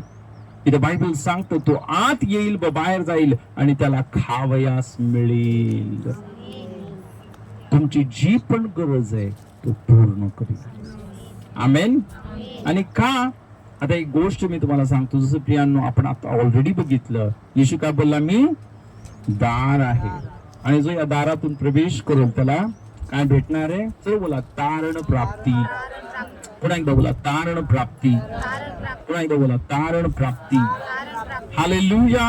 इथं बायबल सांगतो तो आत येईल व बाहेर जाईल आणि त्याला खावयास मिळेल. तुमची जी पण गरज आहे तो पूर्ण करेल. आमेन. आणि का, आता एक गोष्ट मी तुम्हाला सांगतो, जसं प्रियांनो आपण आता ऑलरेडी बघितलं, येशू काय बोलला, मी दार आहे आणि जो या दारातून प्रवेश करेल त्याला काय भेटणार आहे. चल बोला, तारण प्राप्ती. पुन्हा एकदा बोला, तारण प्राप्ती. पुन्हा एकदा बोला, तारण प्राप्ती. हालेलुया.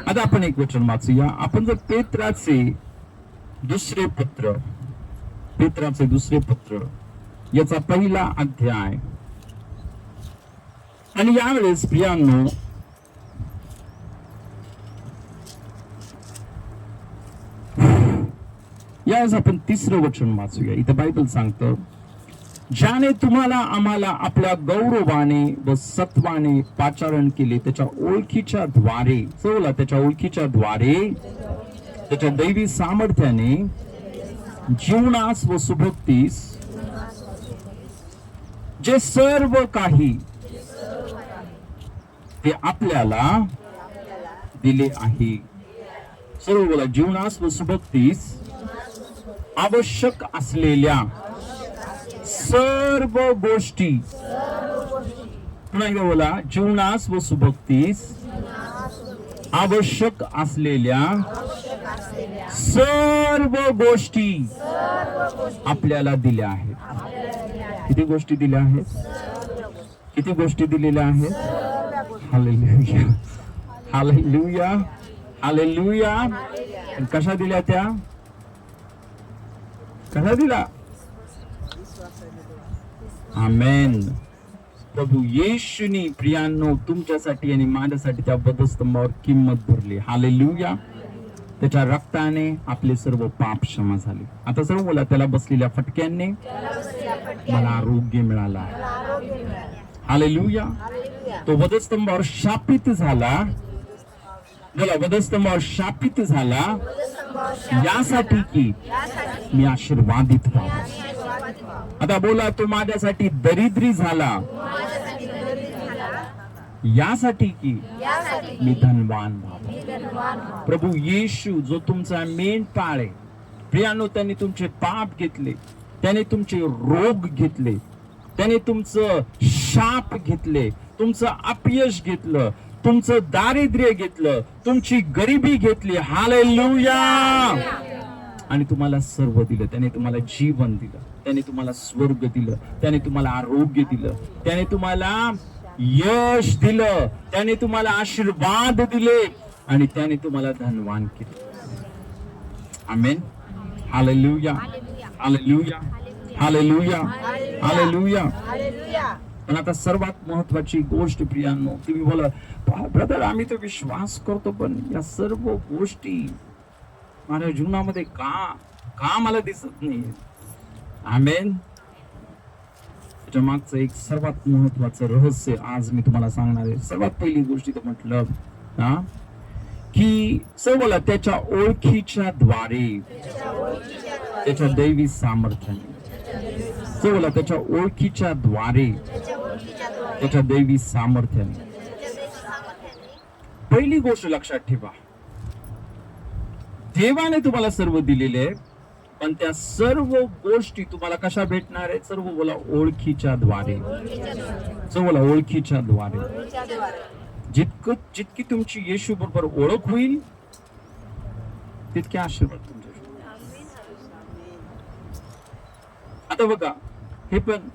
आता आपण एक वचन वाचूया. आपण जर पेत्राचे दुसरे पत्र याचा पहिला अध्याय, आणि यावेळेस प्रियांनो यावेळेस आपण तिसरं वचन वाचूया. इथं बायबल सांगतं, ज्याने तुम्हाला आम्हाला आपल्या गौरवाने व सत्वाने पाचारण केले, त्याच्या ओळखीच्या द्वारे, त्याच्या ओळखीच्या द्वारे, त्याच्या दैवी सामर्थ्याने जीवनास व सुभक्तीस जे सर्व काही ते आपल्याला दिले आहे. सर्व बोला, जीवनास व सुभक्तीस आवश्यक असलेल्या सर्व गोष्टी. पुन्हा एकदा बोला, जीवनास व सुभक्तीस आवश्यक असलेल्या सर्व गोष्टी आपल्याला दिल्या आहेत. किती गोष्टी दिल्या आहेत? किती गोष्टी दिलेल्या आहेत? Hallelujah, hallelujah, hallelujah. आणि कशा दिल्या त्या? कशा दिला? आमेन. प्रभू येशूनी प्रियांनो तुमच्यासाठी आणि माझ्यासाठी त्या वधस्तंभावर किंमत भरली. हालेलुया. त्याच्या रक्ताने आपले सर्व पाप क्षमा झाले. आता सर्व बोला, त्याला बसलेल्या फटक्यांनी मला आरोग्य मिळाला. हालेलुया. तो वधस्तंभावर शापित झाला. बोला, वधस्तंभावर शापित झाला यासाठी की मी आशीर्वादित व्हावं. आता बोला, तो माझ्यासाठी दरिद्री झाला यासाठी की मी धनवान व्हावं. प्रभू येशू जो तुमचा मेंढपाळ आहे प्रियानो, त्याने तुमचे पाप घेतले, त्याने तुमचे रोग घेतले, त्याने तुमचं शाप घेतले, तुमचं अपयश घेतलं, तुमचं दारिद्र्य घेतलं, तुमची गरिबी घेतली. हालेलुया. आणि तुम्हाला सर्व दिलं. त्याने तुम्हाला जीवन दिलं, त्याने तुम्हाला स्वर्ग दिलं, त्याने तुम्हाला आरोग्य दिलं, त्याने तुम्हाला यश दिलं, त्याने तुम्हाला आशीर्वाद दिले आणि त्याने तुम्हाला धनवान केले. Amen. Hallelujah, hallelujah, hallelujah, hallelujah. पण आता सर्वात महत्वाची गोष्ट प्रियांनो, तुम्ही बोला, ब्रदर आम्ही तर विश्वास करतो पण या सर्व गोष्टी माझ्या जीवनामध्ये का मला दिसत नाही? आमेन. त्याच्या मागचं एक सर्वात महत्वाचं रहस्य आज मी तुम्हाला सांगणार आहे. सर्वात पहिली गोष्ट तर म्हटलं की सर्वला त्याच्या ओळखीच्या द्वारे, त्याच्या दैवी सामर्थ्याने, सर्वला त्याच्या ओळखीच्या द्वारे, त्याच्या दैवी सामर्थ्याने. पहिली गोष्ट लक्षात ठेवा, देवाने तुम्हाला सर्व दिलेले आहे, पण त्या सर्व गोष्टी तुम्हाला कशा भेटणार आहेत? सर्व बोला, ओळखीच्या द्वारे. सर्व बोला, ओळखीच्या द्वारे. जितकी तुमची येशू बरोबर ओळख होईल तितके आशीर्वाद तुमच्या. आता बघा, हे पण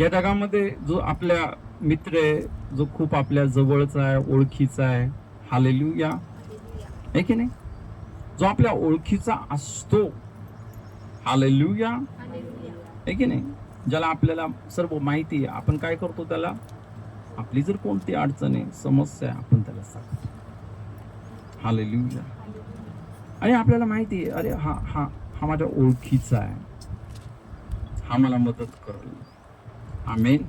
या जगामध्ये जो आपल्या मित्र आहे, जो खूप आपल्या जवळचा आहे, ओळखीचा आहे, हालेलुया, आहे की नाही? जो आपल्या ओळखीचा असतो, हालेलुया, आहे की नाही? ज्याला आपल्याला सर्व माहिती आहे, आपण काय करतो? त्याला आपली जर कोणती अडचण आहे, समस्या आहे, आपण त्याला सांगतो. हालेलुया. आणि आपल्याला माहिती आहे, अरे हा माझ्या ओळखीचा आहे, हा मला मदत करेल. आमेन.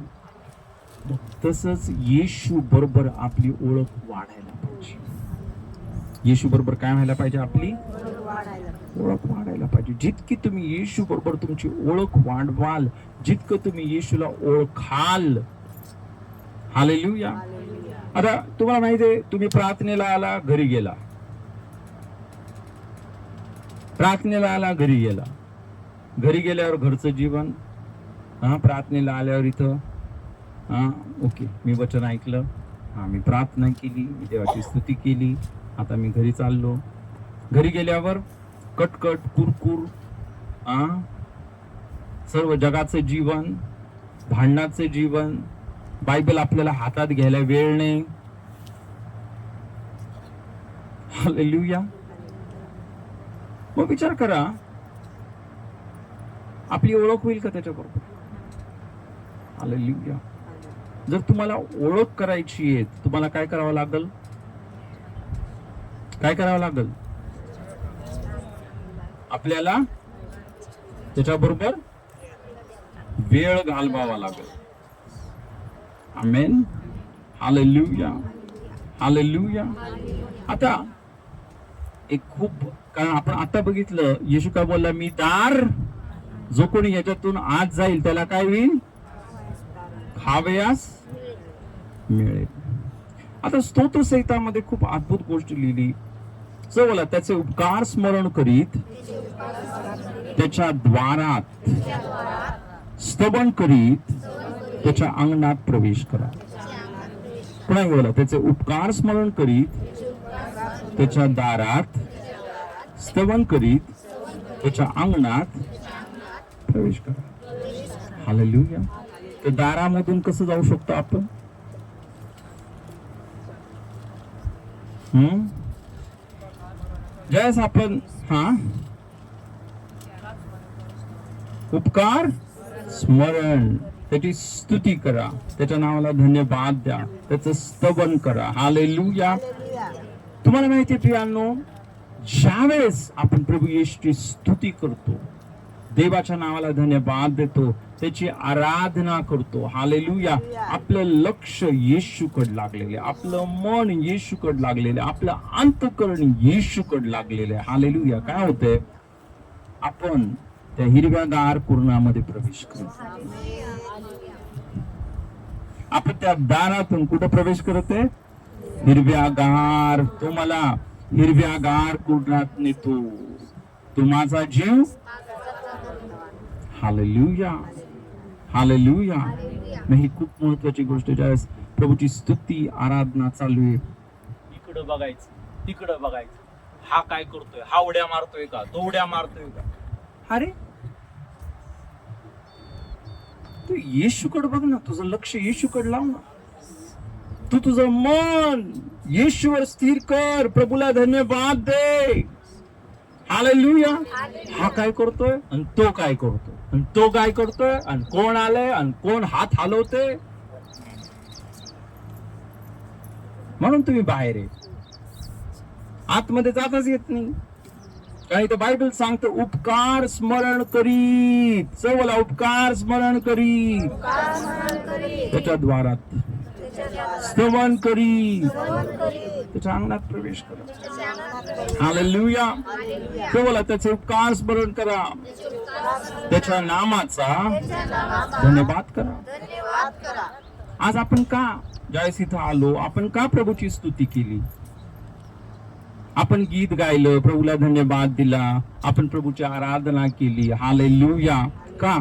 तसंच येशू बरोबर आपली ओळख वाढायला पाहिजे. येशू बरोबर काय व्हायला पाहिजे? आपली ओळख वाढायला पाहिजे. जितकी तुम्ही येशू बरोबर तुमची ओळख वाढवाल, जितकं तुम्ही येशूला ओळखाल, हालेलुया. आता तुम्हाला माहिती आहे, तुम्ही प्रार्थनेला आला, घरी गेला, प्रार्थनेला आला, घरी गेला, घरी गेल्यावर घरचं जीवन, प्रार्थनेला आल्यावर इथं ओके, मी वचन ऐकलं, मी प्रार्थना केली, मी देवाची स्तुती केली, आता मी घरी चाललो. घरी गेल्यावर कटकट, कुरकुर, सर्व जगाचं जीवन, भांडणाचं जीवन, बायबल आपल्याला हातात घ्यायला वेळ नाही. हालेलुया. मग विचार करा, आपली ओळख होईल का त्याच्याबरोबर? हालेलुया. जर तुम्हाला ओळख करायची आहे, तुम्हाला काय करावं लागेल? काय करावं लागेल? आपल्याला त्याच्याबरोबर वेळ घालवावा लागेल. आमेन. Hallelujah, hallelujah. आता एक खूप, कारण आपण आता बघितलं, येशू काय बोलला? मी दार, जो कोणी याच्यातून आत जाईल त्याला काय होईल? खावयास मिळेल. आता स्तोत्र संहितामध्ये खूप अद्भुत गोष्ट लिहिली. जो बोला, त्याचे उपकार स्मरण करीत त्याच्या द्वारात स्तवन करीत त्याच्या अंगणात प्रवेश करा. पुन्हा बोला, त्याचे उपकार स्मरण करीत त्याच्या दारात स्तवन करीत त्याच्या अंगणात प्रवेश करा. हालेलुया. तर दारामधून कसं जाऊ शकतो आपण? ज्यावेळेस आपण उपकार स्मरण, त्याची स्तुती करा, त्याच्या नावाला धन्यवाद द्या, त्याचं स्तवन करा. हालेलुया. तुम्हाला माहिती आहे प्रियांनो, ज्यावेळेस आपण प्रभू येशूची स्तुती करतो, देवाच्या नावाला धन्यवाद देतो, त्याची आराधना करतो, हालेलुया, आपलं लक्ष येशूकडे लागलेले, आपलं मन येशूकडे लागलेले, आपलं अंतःकरण येशूकडे लागलेले. हालेलुया. काय होतंय? आपण त्या हिरव्यागार कुरणामध्ये प्रवेश करतो. आपण त्या दारातून कुठं प्रवेश करते? हिरव्यागार. तो मला हिरव्यागार कुरणात नेतो. तो माझा जीव. हालेलुया. हालेलुया. ही खूप महत्वाची गोष्ट. ज्यावेळेस प्रभूची स्तुती आराधना चालू आहे, इकडं बघायचं, तिकडं बघायचं, हा काय करतोय, हा उड्या मारतोय का, तो उड्या मारतोय का? अरे तू येशूकडे बघ ना, तुझं लक्ष येशूकडे लाव ना, तू तुझं मन येशूवर स्थिर कर, प्रभूला धन्यवाद दे. हालेलुया. हा काय करतोय आणि तो काय करतोय आणि तो काय करतोय आणि कोण आलंय आणि कोण हात हलवते, म्हणून तुम्ही बाहेर आहे, आतमध्ये जाताच येत नाही. काही तर बायबल सांगतो, उपकार स्मरण करीत, चवला उपकार स्मरण करीत, त्याच्या द्वारात स्तवन करीत, त्याच्या अंगणात प्रवेश करा. हालेलुया. केवळ त्याचे उपकार स्मरण करा, त्याच्या नामाचा धन्यवाद करा. आज आपण का ज्यावेळेस इथं आलो, आपण का प्रभूची स्तुती केली? आपण गीत गायलं, प्रभूला धन्यवाद दिला, आपण प्रभूची आराधना केली. हालेलुया. का?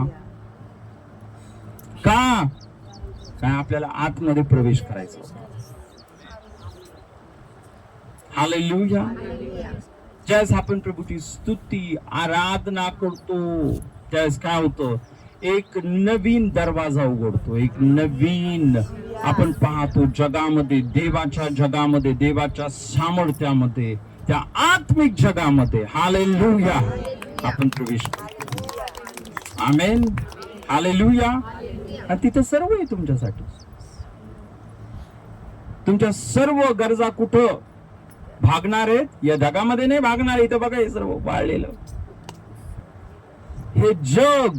काय आपल्याला आतमध्ये प्रवेश करायचा होता. हालेलुया. ज्यावेळेस आपण प्रभूची स्तुती आराधना करतो, त्यावेळेस काय होतं? एक नवीन दरवाजा उघडतो, एक नवीन आपण पाहतो जगामध्ये, देवाच्या जगामध्ये, देवाच्या सामर्थ्यामध्ये, त्या आत्मिक जगामध्ये. हालेलुया. आपण प्रवेश करतो. आमेन. हालेलुया. आणि तिथं सर्व आहे तुमच्यासाठी. तुमच्या सर्व गरजा कुठं भागणार आहेत? या जगामध्ये नाही भागणार. इथं बघा, हे सर्व वाळलेलं हे जग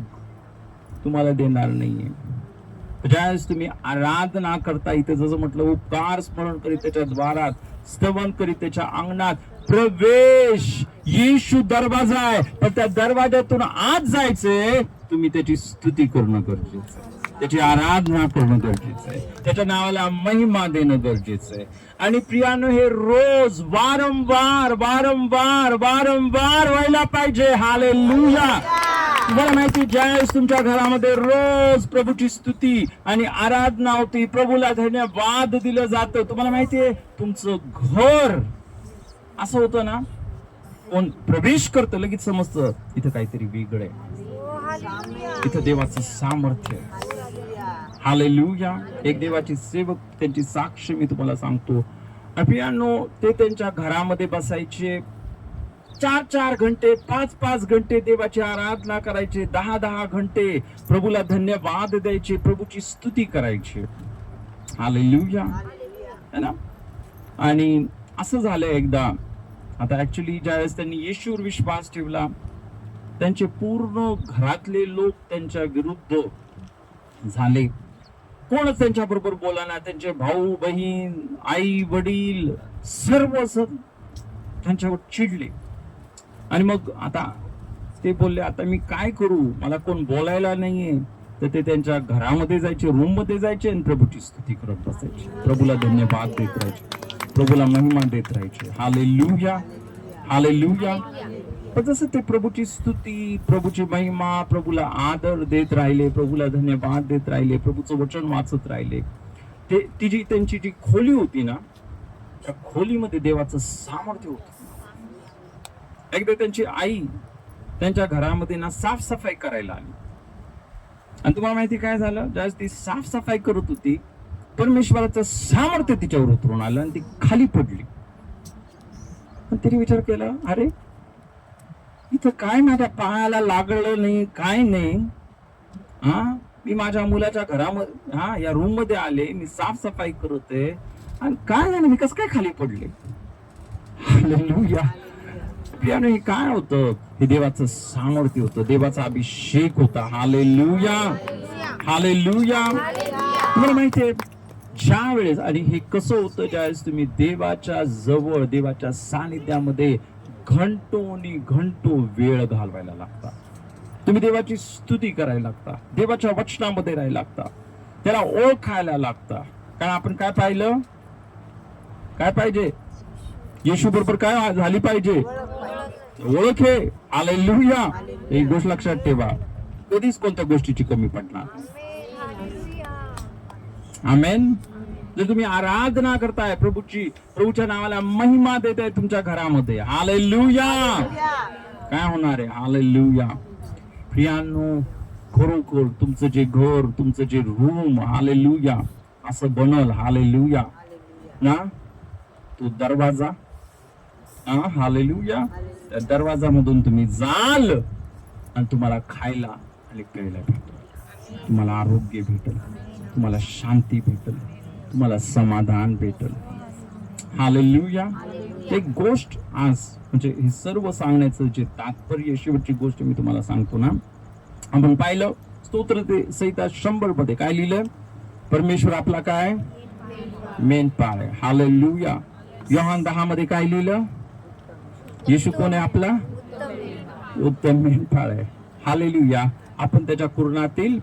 तुम्हाला देणार नाहीये. ज्यावेळेस तुम्ही आराधना करता, इथे जसं म्हटलं, उपकार स्मरण करीत, त्याच्या द्वारात स्तवन करीत, त्याच्या अंगणात प्रवेश. येशू दरवाजा आहे, पण त्या दरवाजातून आत जायचंय, तुम्ही त्याची स्तुती करणं गरजेचं आहे, त्याची आराधना करणं गरजेचं आहे, त्याच्या नावाला महिमा देणं गरजेचं आहे. आणि प्रियानो, हे रोज वारंवार वारंवार वारंवार व्हायला पाहिजे. हालेलुया. तुम्हाला माहिती, ज्यावेळेस तुमच्या घरामध्ये रोज प्रभूची स्तुती आणि आराधना होती, प्रभूला धन्यवाद दिलं जातं, तुम्हाला माहितीये, तुमचं घर असं होतं ना, कोण प्रवेश करतं लगेच समजतं इथं काहीतरी वेगळं आहे, इथं देवाचं सामर्थ्य आहे. हालेलुया. एक देवाची सेवक, त्यांची साक्ष मी तुम्हाला सांगतो. प्रियांनो, ते त्यांच्या घरामध्ये बसायचे, 4-4 घंटे, 5-5 घंटे देवाची आराधना करायचे, 10-10 घंटे प्रभूला धन्यवाद द्यायचे, प्रभूची स्तुती करायचे. हालेलुया. है ना? आणि असं झालं एकदा, आता ऍक्च्युली ज्यावेळेस त्यांनी येशूवर विश्वास ठेवला, त्यांचे पूर्ण घरातले लोक त्यांच्या विरुद्ध झाले. कोणच त्यांच्या बरोबर बोलाना. त्यांचे भाऊ बहीण, आई वडील सर्व त्यांच्यावर चिडले. आणि मग आता ते बोलले, आता मी काय करू, मला कोण बोलायला नाहीये. तर ते त्यांच्या घरामध्ये जायचे, रूम मध्ये जायचे आणि प्रभूची स्तुती करत बसायचे, प्रभूला धन्यवाद देत राहायचे, प्रभूला महिमा देत राहायचे. हालेलुया. हालेलुया. पण जसं ते प्रभूची स्तुती, प्रभूची महिमा, प्रभूला आदर देत राहिले, प्रभूला धन्यवाद देत राहिले, प्रभूचं वचन वाचत राहिले, ती त्यांची जी खोली होती ना, त्या खोलीमध्ये देवाचं सामर्थ्य होतं. एकदा त्यांची आई त्यांच्या घरामध्ये ना साफसफाई करायला आली. आणि तुम्हाला माहिती काय झालं, ज्यावेळेस ती साफसफाई करत होती परमेश्वराचं सामर्थ्य तिच्यावर उतरून आलं आणि ती खाली पडली. पण तिने विचार केला, अरे इथं काय माझ्या पायाला लागलं नाही, काय नाही. मी माझ्या मुलाच्या घरामध्ये या रूम मध्ये आले, मी साफसफाई करते आणि काय झालं, मी कसं काय खाली पडले. हालेलुया. प्रियानो, हे काय होतं, हे देवाचं सामर्थ्य होतं, देवाचा अभिषेक होता. Hallelujah, hallelujah. तुम्हाला माहितीये, ज्या वेळेस, आणि हे कसं होतं, ज्यावेळेस तुम्ही देवाच्या जवळ, देवाच्या सानिध्यामध्ये घंटोनी घंटो वेळ घालवायला लागता, तुम्ही देवाची स्तुती करायला लागता, देवाच्या वचनामध्ये राहायला लागता, त्याला ओळखायला लागता. कारण आपण काय पाहिलं, काय पाहिजे, येशू बरोबर काय झाली पाहिजे, ओळख आहे. हालेलुया. एक गोष्ट लक्षात ठेवा, कधीच कोणत्या गोष्टीची कमी पडणार. आमेन. जर तुम्ही आराधना करताय प्रभूची, प्रभूच्या नावाला महिमा देताय तुमच्या घरामध्ये, हालेलुया, काय होणार आहे. हालेलुया. प्रियांनो, खरोखर तुमचं जे घर, तुमचं जे रूम, हालेलुया, असं बनल. हालेलुया ना. तो दरवाजा, हालेलुया, त्या दरवाजामधून तुम्ही जाल आणि तुम्हाला खायला आणि प्यायला भेटेल, तुम्हाला आरोग्य भेटेल, तुम्हाला शांती भेटेल, तुम्हाला समाधान भेटेल. हालेलुया. एक गोष्ट आज, म्हणजे हे सर्व सांगण्याचं जे तात्पर्य, शेवटची गोष्ट मी तुम्हाला सांगतो ना. आपण पाहिलं स्तोत्र ते संहिता 100 मध्ये काय लिहिलं, परमेश्वर आपला काय मेंढपाळ आहे. हालेलुया. योहान 10 मध्ये काय लिहिलं, येशू कोण आहे, आपला उत्तम मेंढपाळ आहे. हालेलुया. आपण त्याच्या कुरणातील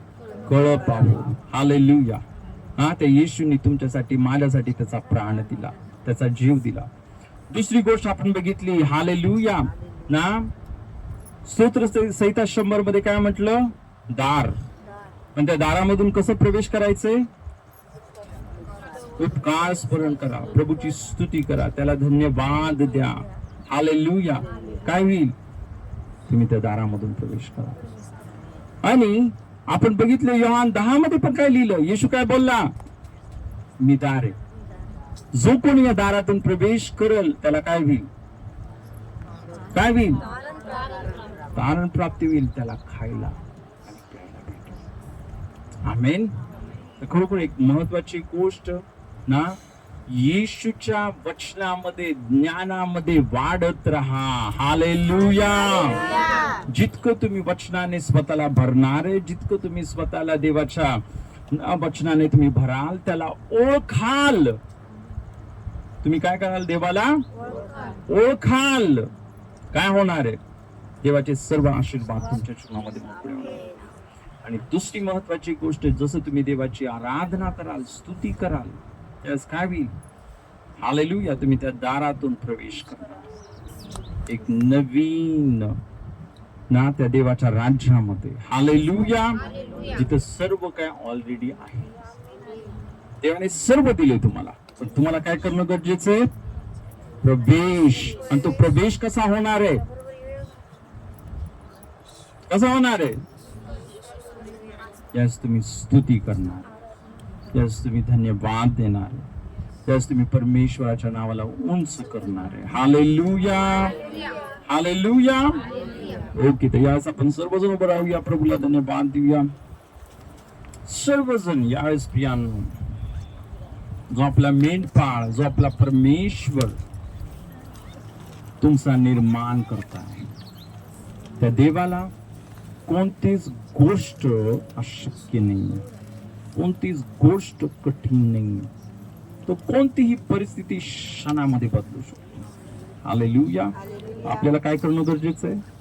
कळप आहोत. हालेलुया. त्या येशूने तुमच्यासाठी, माझ्यासाठी त्याचा प्राण दिला, त्याचा जीव दिला. दुसरी गोष्ट आपण बघितली, हालेलुया ना, स्तोत्र संहिता 100 मध्ये काय म्हटलं, दार. पण त्या दारामधून कसं प्रवेश करायचंय, उपकार स्मरण करा, प्रभूची स्तुती करा, त्याला धन्यवाद द्या. हालेलुया. काय होईल, तुम्ही त्या दारामधून प्रवेश करा. आणि आपण बघितलं योहान 10 मध्ये पण काय लिहिलं, येशू काय बोलला, मी दार आहे, जो कोणी या दारातून प्रवेश करेल त्याला काय होईल, काय होईल, तारण प्राप्ती होईल, त्याला खायला आणि प्यायला भेटेल. आमेन. खरोखर एक महत्वाची गोष्ट ना, येशूच्या वचनामध्ये, ज्ञानामध्ये वाढत राहा. हालेलुया. जितकं तुम्ही वचनाने स्वतःला भरणार आहे, जितकं तुम्ही स्वतःला देवाच्या वचनाने तुम्ही भराल, त्याला ओळखाल. तुम्ही काय कराल, देवाला ओळखाल, काय होणार आहे, देवाचे सर्व आशीर्वाद तुमच्या जीवनामध्ये मोकळे होणार. आणि दुसरी महत्वाची गोष्ट, जसं तुम्ही देवाची आराधना कराल, स्तुती कराल, त्यास काय होईल, हालेलुया, तुम्ही त्या दारातून प्रवेश करणार एक नवीन ना त्या देवाच्या राज्यामध्ये. हालेलुया. जिथं सर्व काय ऑलरेडी आहे, देवाने सर्व दिले तुम्हाला, पण तुम्हाला काय करणं गरजेचं आहे, प्रवेश. आणि तो प्रवेश कसा होणार आहे, कसा होणार आहे, यास तुम्ही स्तुती करणार, यास तुम्ही धन्यवाद देणार, त्यास तुम्ही परमेश्वराच्या नावाला उंच करणार आहे. Hallelujah, hallelujah. ओके, तर यावेळेस आपण सर्वजण उभं राहूया, प्रभूला धन्यवाद देऊया. सर्वजण यावेळेस प्रियांनो, जो आपला मेंढपाळ, जो आपला परमेश्वर तुमचा निर्माण करता आहे, त्या देवाला कोणतीच गोष्ट अशक्य नाही, कोणतीच गोष्ट कठीण नाही. तो कोणतीही परिस्थिती क्षणामध्ये बदलू शकतो. हालेलुया. आपल्याला काय करणं गरजेचं आहे,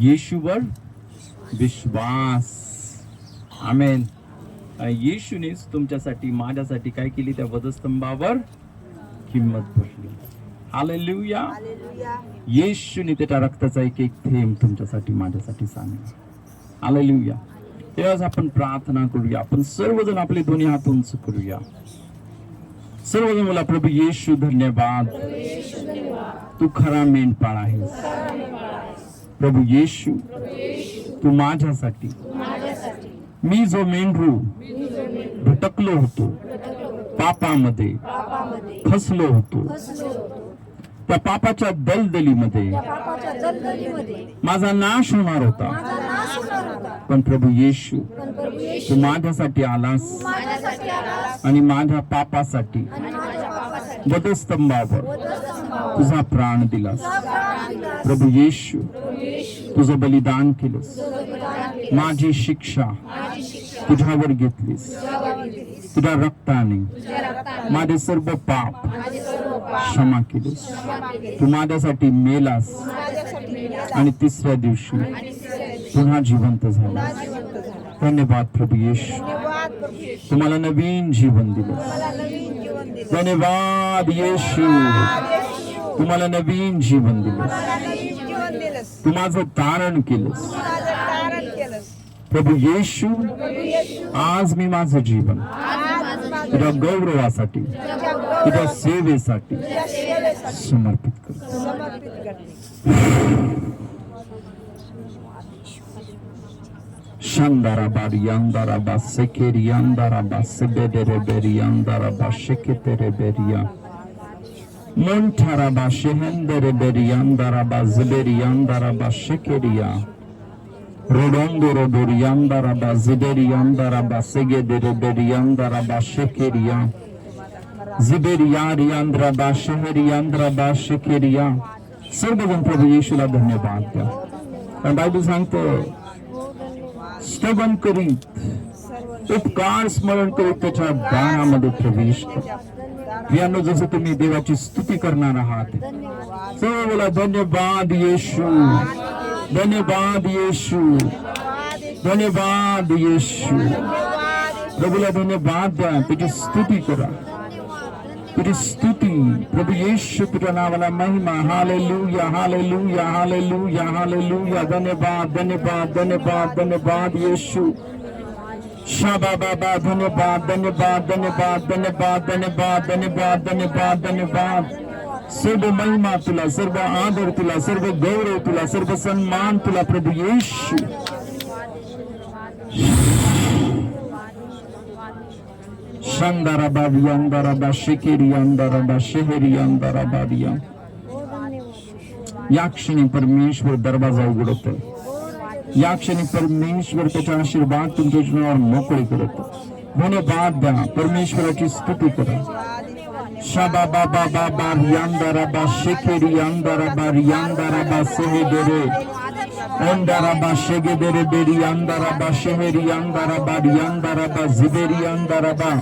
येशूवर विश्वास. आमेन. येशूनेच तुमच्यासाठी, माझ्यासाठी काय केली, त्या वधस्तंभावर किंमत भरली. हालेलुया. येशूने त्याच्या रक्ताचा एक एक थेंब तुमच्यासाठी, माझ्यासाठी सांगितला. हालेलुया. तेव्हाच आपण प्रार्थना करूया. आपण सर्वजण आपले दोन्ही हात उंच करूया. सर्वजण मला, प्रभू येशू धन्यवाद, तू खरा मेंढपाळ आहेस, प्रभू येशू तू माझ्यासाठी मी जो मेंढरू भटकलो होतो, पापामध्ये फसलो होतो, त्या पापाच्या दलदलीमध्ये माझा नाश होणार होता, पण प्रभू येशू तू माझ्यासाठी आलास आणि माझ्या पापासाठी वधस्तंभावर तुझा प्राण दिलास. प्रभू येशू तुझं बलिदान केलंस, माझी शिक्षा तुझ्यावर घेतलीस, तुझ्या रक्ताने माझे सर्व पाप क्षमा केलेस. तू माझ्यासाठी मेलास आणि तिसऱ्या दिवशी पुन्हा जिवंत झाला. धन्यवाद प्रभू येशू, तुम्हाला नवीन जीवन दिलं. धन्यवाद येशू, तुम्हाला नवीन जीवन दिलं. तू माझं तारण केलंस. प्रभू येशू आज मी माझं जीवन तुझ्या गौरवासाठी तुझ्या सेवेसाठी समर्पित करतो. Shandarabari yandaraba sekeri yandaraba sebedereberi yandaraba sheketereberia Montaraba shehendereberi yandaraba ziberi yandaraba shekeria Rodondo rodori yandaraba ziberi yandaraba segedereberi yandaraba shekeria Ziberi yari yandaraba sheheri yandaraba shekeria. सर्वजण प्रभू येशूला धन्यवाद द्या. कारण बायबल सांगतं स्तवन करीत उपकार स्मरण करीत त्याच्या दानामध्ये प्रवेश करा. प्रियांनो, जसं तुम्ही देवाची स्तुती करणार आहात, सर्वांना धन्यवाद येशू, धन्यवाद येशू, धन्यवाद येशू. प्रभूला धन्यवाद द्या, त्याची स्तुती करा, तुझी स्तुती. प्रभू येशू तुझ्या नावाला महिमा. Hallelujah, hallelujah, hallelujah, hallelujah. धन्यवाद, धन्यवाद, धन्यवाद, धन्यवाद येशू. शाबा बाबा, धन्यवाद, धन्यवाद, धन्यवाद, धन्यवाद, धन्यवाद, धन्यवाद, धन्यवाद, धन्यवाद. सर्व महिमा तुला, सर्व आदर तुला, सर्व गौरव तुला, सर्व सन्मान तुला प्रभू येशू. Shandaraba yandaraba shekeri yandaraba sheheri yandaraba diya. या क्षणी परमेश्वर दरवाजा उघडत. या क्षणी परमेश्वर त्याचा आशीर्वाद तुमच्या जीवनावर मोकळे करत. धन्यवाद द्या, परमेश्वराची स्तुती करा. शाबा बाबा बाबा यांदाराबा शेखेरी यांदाराबा यांदाराबा सेहेदेरे ओंदाराबा शेगेदेरे बेरी यांदाराबा शेहेरी यांदाराबा यांदाराबा जिबेरी यांदाराबा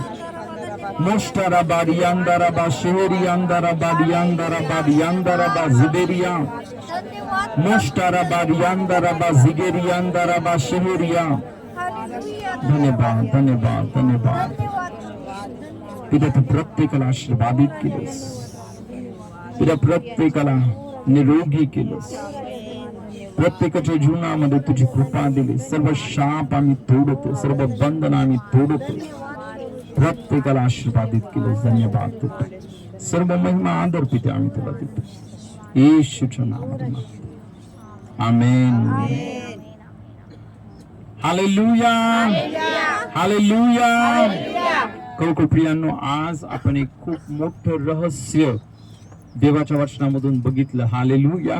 मोष्टाराबा यांदाराबा शेहेरी यांदाराबा यांदाराबा यांदाराबा जिबेरिया मोष्टाराबा यांदाराबा जिगेरी यांदाराबा शेहेरिया. धन्यवाद, धन्यवाद, धन्यवाद. तुझ्या तू प्रत्येकाला आशीर्वादित केलंस, तुझ्या प्रत्येकाला निरोगी केलंस, प्रत्येकाच्या जीवनामध्ये तुझी कृपा दिली. सर्व शाप आम्ही तोडतो, सर्व बंधन आम्ही तोडतो, प्रत्येकाला आशीर्वादित केलंस. धन्यवाद देतो. सर्व महिमा आदर पिते आम्ही तुला देतो येशूच्या नावाने. आमेन. Hallelujah, hallelujah. खरोखर प्रियांनो, आज आपण एक खूप मोठं रहस्य देवाच्या वचनामधून बघितलं. हालेलुया.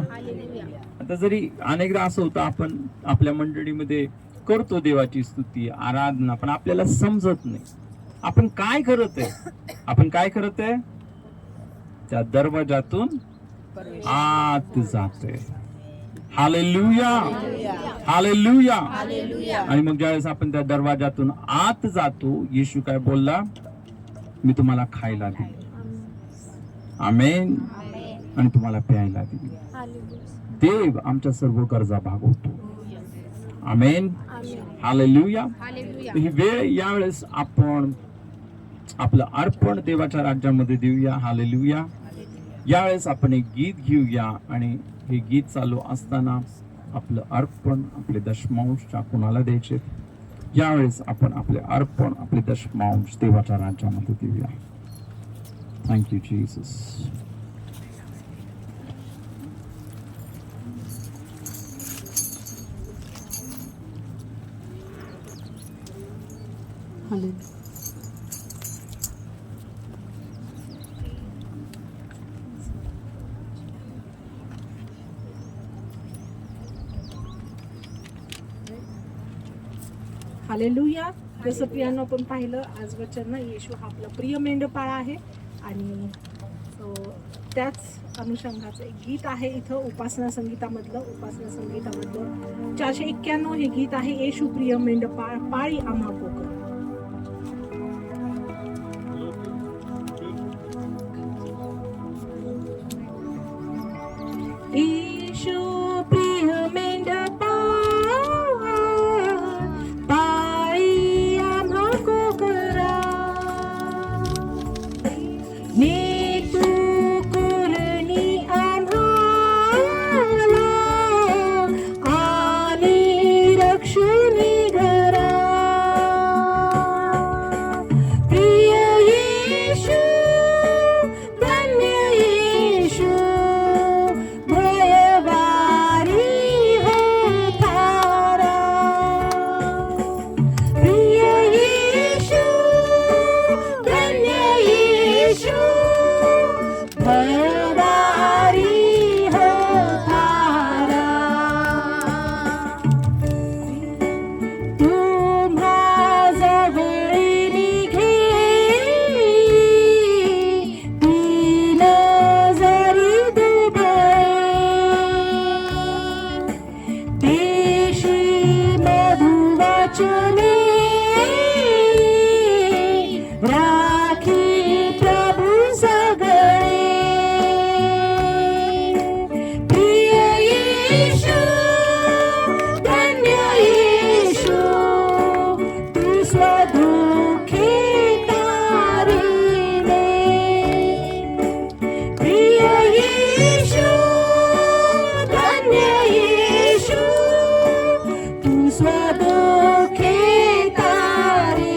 आता जरी अनेकदा असं होतं, आपण आपल्या मंडळीमध्ये करतो देवाची स्तुती आराधना, पण आपल्याला समजत नाही आपण काय करत आहे. आपण काय करत आहे? त्या दरवाजातून आत जातोय. Hallelujah, hallelujah. आणि मग ज्यावेळेस आपण त्या दरवाजातून आत जातो, येशू काय बोलला? मी तुम्हाला खायला दिले, आमेन, आणि तुम्हाला प्यायला दिले. देव आमच्या सर्व गरजा भागवतो. आमेन, हालेलुया. ही वेळ, यावेळेस आपण आपलं अर्पण देवाच्या राज्यामध्ये देऊया. हालेलुया. यावेळेस आपण एक गीत घेऊया आणि हे गीत चालू असताना आपलं अर्पण, आपले दशमांश कोणाला द्यायचे, यावेळेस आपण आपले अर्पण, आपले दशमांश देवाच्या राज्यामध्ये देऊया. Thank you Jesus. हालेलुया. हालेलुया. जसं प्रियानं आपण पाहिलं आज वचन येशू हा आपला प्रिय मेंढपाळ आहे आणि त्याच अनुषंगाचं एक गीत आहे इथं उपासना संगीतामधलं 491 हे गीत आहे. येशू प्रिय मेंढपाळ पाळी आम्हा पोकर. येशू प्रिय मेंढपाळ पाळी आम्हा कोकरा नीतू कुरणी आम्हाला आणि रक्षणी घरा. प्रिय येशू धन्य येशू भयवारी हो थारा. प्रिय येशू धन्य येशू भयवारी हो थारा. तुम्हा जवळी निघे तीन जरी दुबळे देशी मधुवचने राखी प्रभू सगळे. प्रिय येशू धन्य येशू तू स्वदुःखी तारिणे. प्रिय येशू धन्य येशू तू स्वदुःखी तारिणे.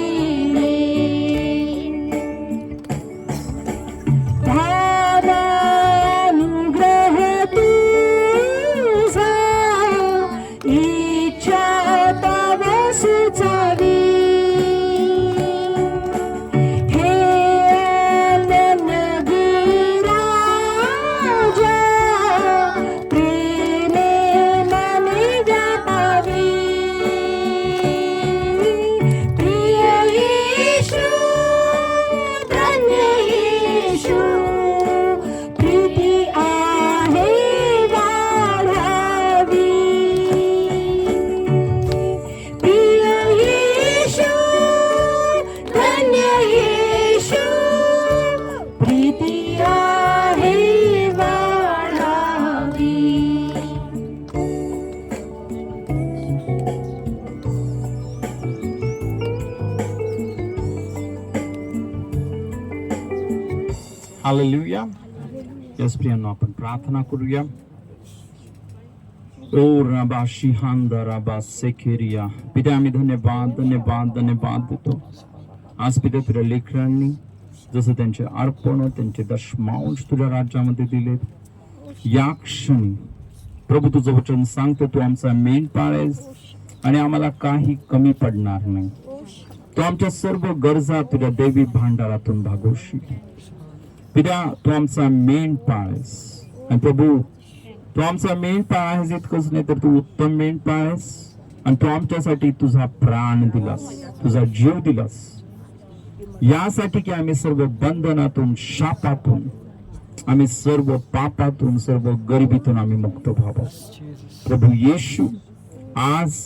अनुग्रह तुझा इच्छा तव सुचावी. हे अनन्यगिराजा प्रेमे मने व्यापावी. प्रिय येशू धन्य येशू प्रीती आहे वाढावी. प्रिय येशू धन्य येशू प्रीती आहे वाढावी. हालेलुया. यस प्रियांनो, आपण प्रार्थना करूया. ओ रबा शिहांदा रबा सेखेरिया. पिता आम्ही धन्यवाद धन्यवाद धन्यवाद देतो. आज पिता तुझ्या लेकरांनी जसं त्यांचे अर्पण त्यांचे दशमांश तुझ्या राज्यामध्ये दिलेत, या क्षणी प्रभू तुझं वचन सांगतो तू आमचा मेंढपाळ आहेस आणि आम्हाला काही कमी पडणार नाही. तू आमच्या सर्व गरजा तुझ्या दैवी भांडारातून भागवशील. पिता तू आमचा मेंढपाळ आहेस आणि प्रभू तू आमचा मेंढपाळ आहेस इतकंच नाही तर तू उत्तम मेंढपाळ आहेस आणि तू आमच्यासाठी तुझा प्राण दिलास, तुझा जीव दिलास, यासाठी की आम्ही सर्व बंधनातून शापातून आम्ही सर्व पापातून सर्व गरिबीतून आम्ही मुक्त व्हावं. प्रभू येशू आज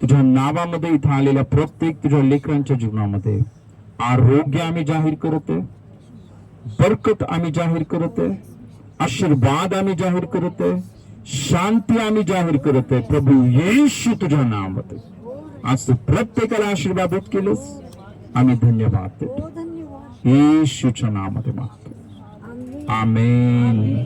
तुझ्या नावामध्ये इथं आलेल्या प्रत्येक तुझ्या लेकरांच्या जीवनामध्ये आरोग्य आम्ही जाहीर करतोय, बरकत आम्ही जाहीर करतोय, आशीर्वाद आम्ही जाहीर करतोय, शांती आम्ही जाहीर करतोय. प्रभू येशू तुझ्या नावामध्ये आज तू प्रत्येकाला आशीर्वादित केलंस, आम्ही धन्यवाद देतो. येशूच्या नावामध्ये मागतो. आमेन.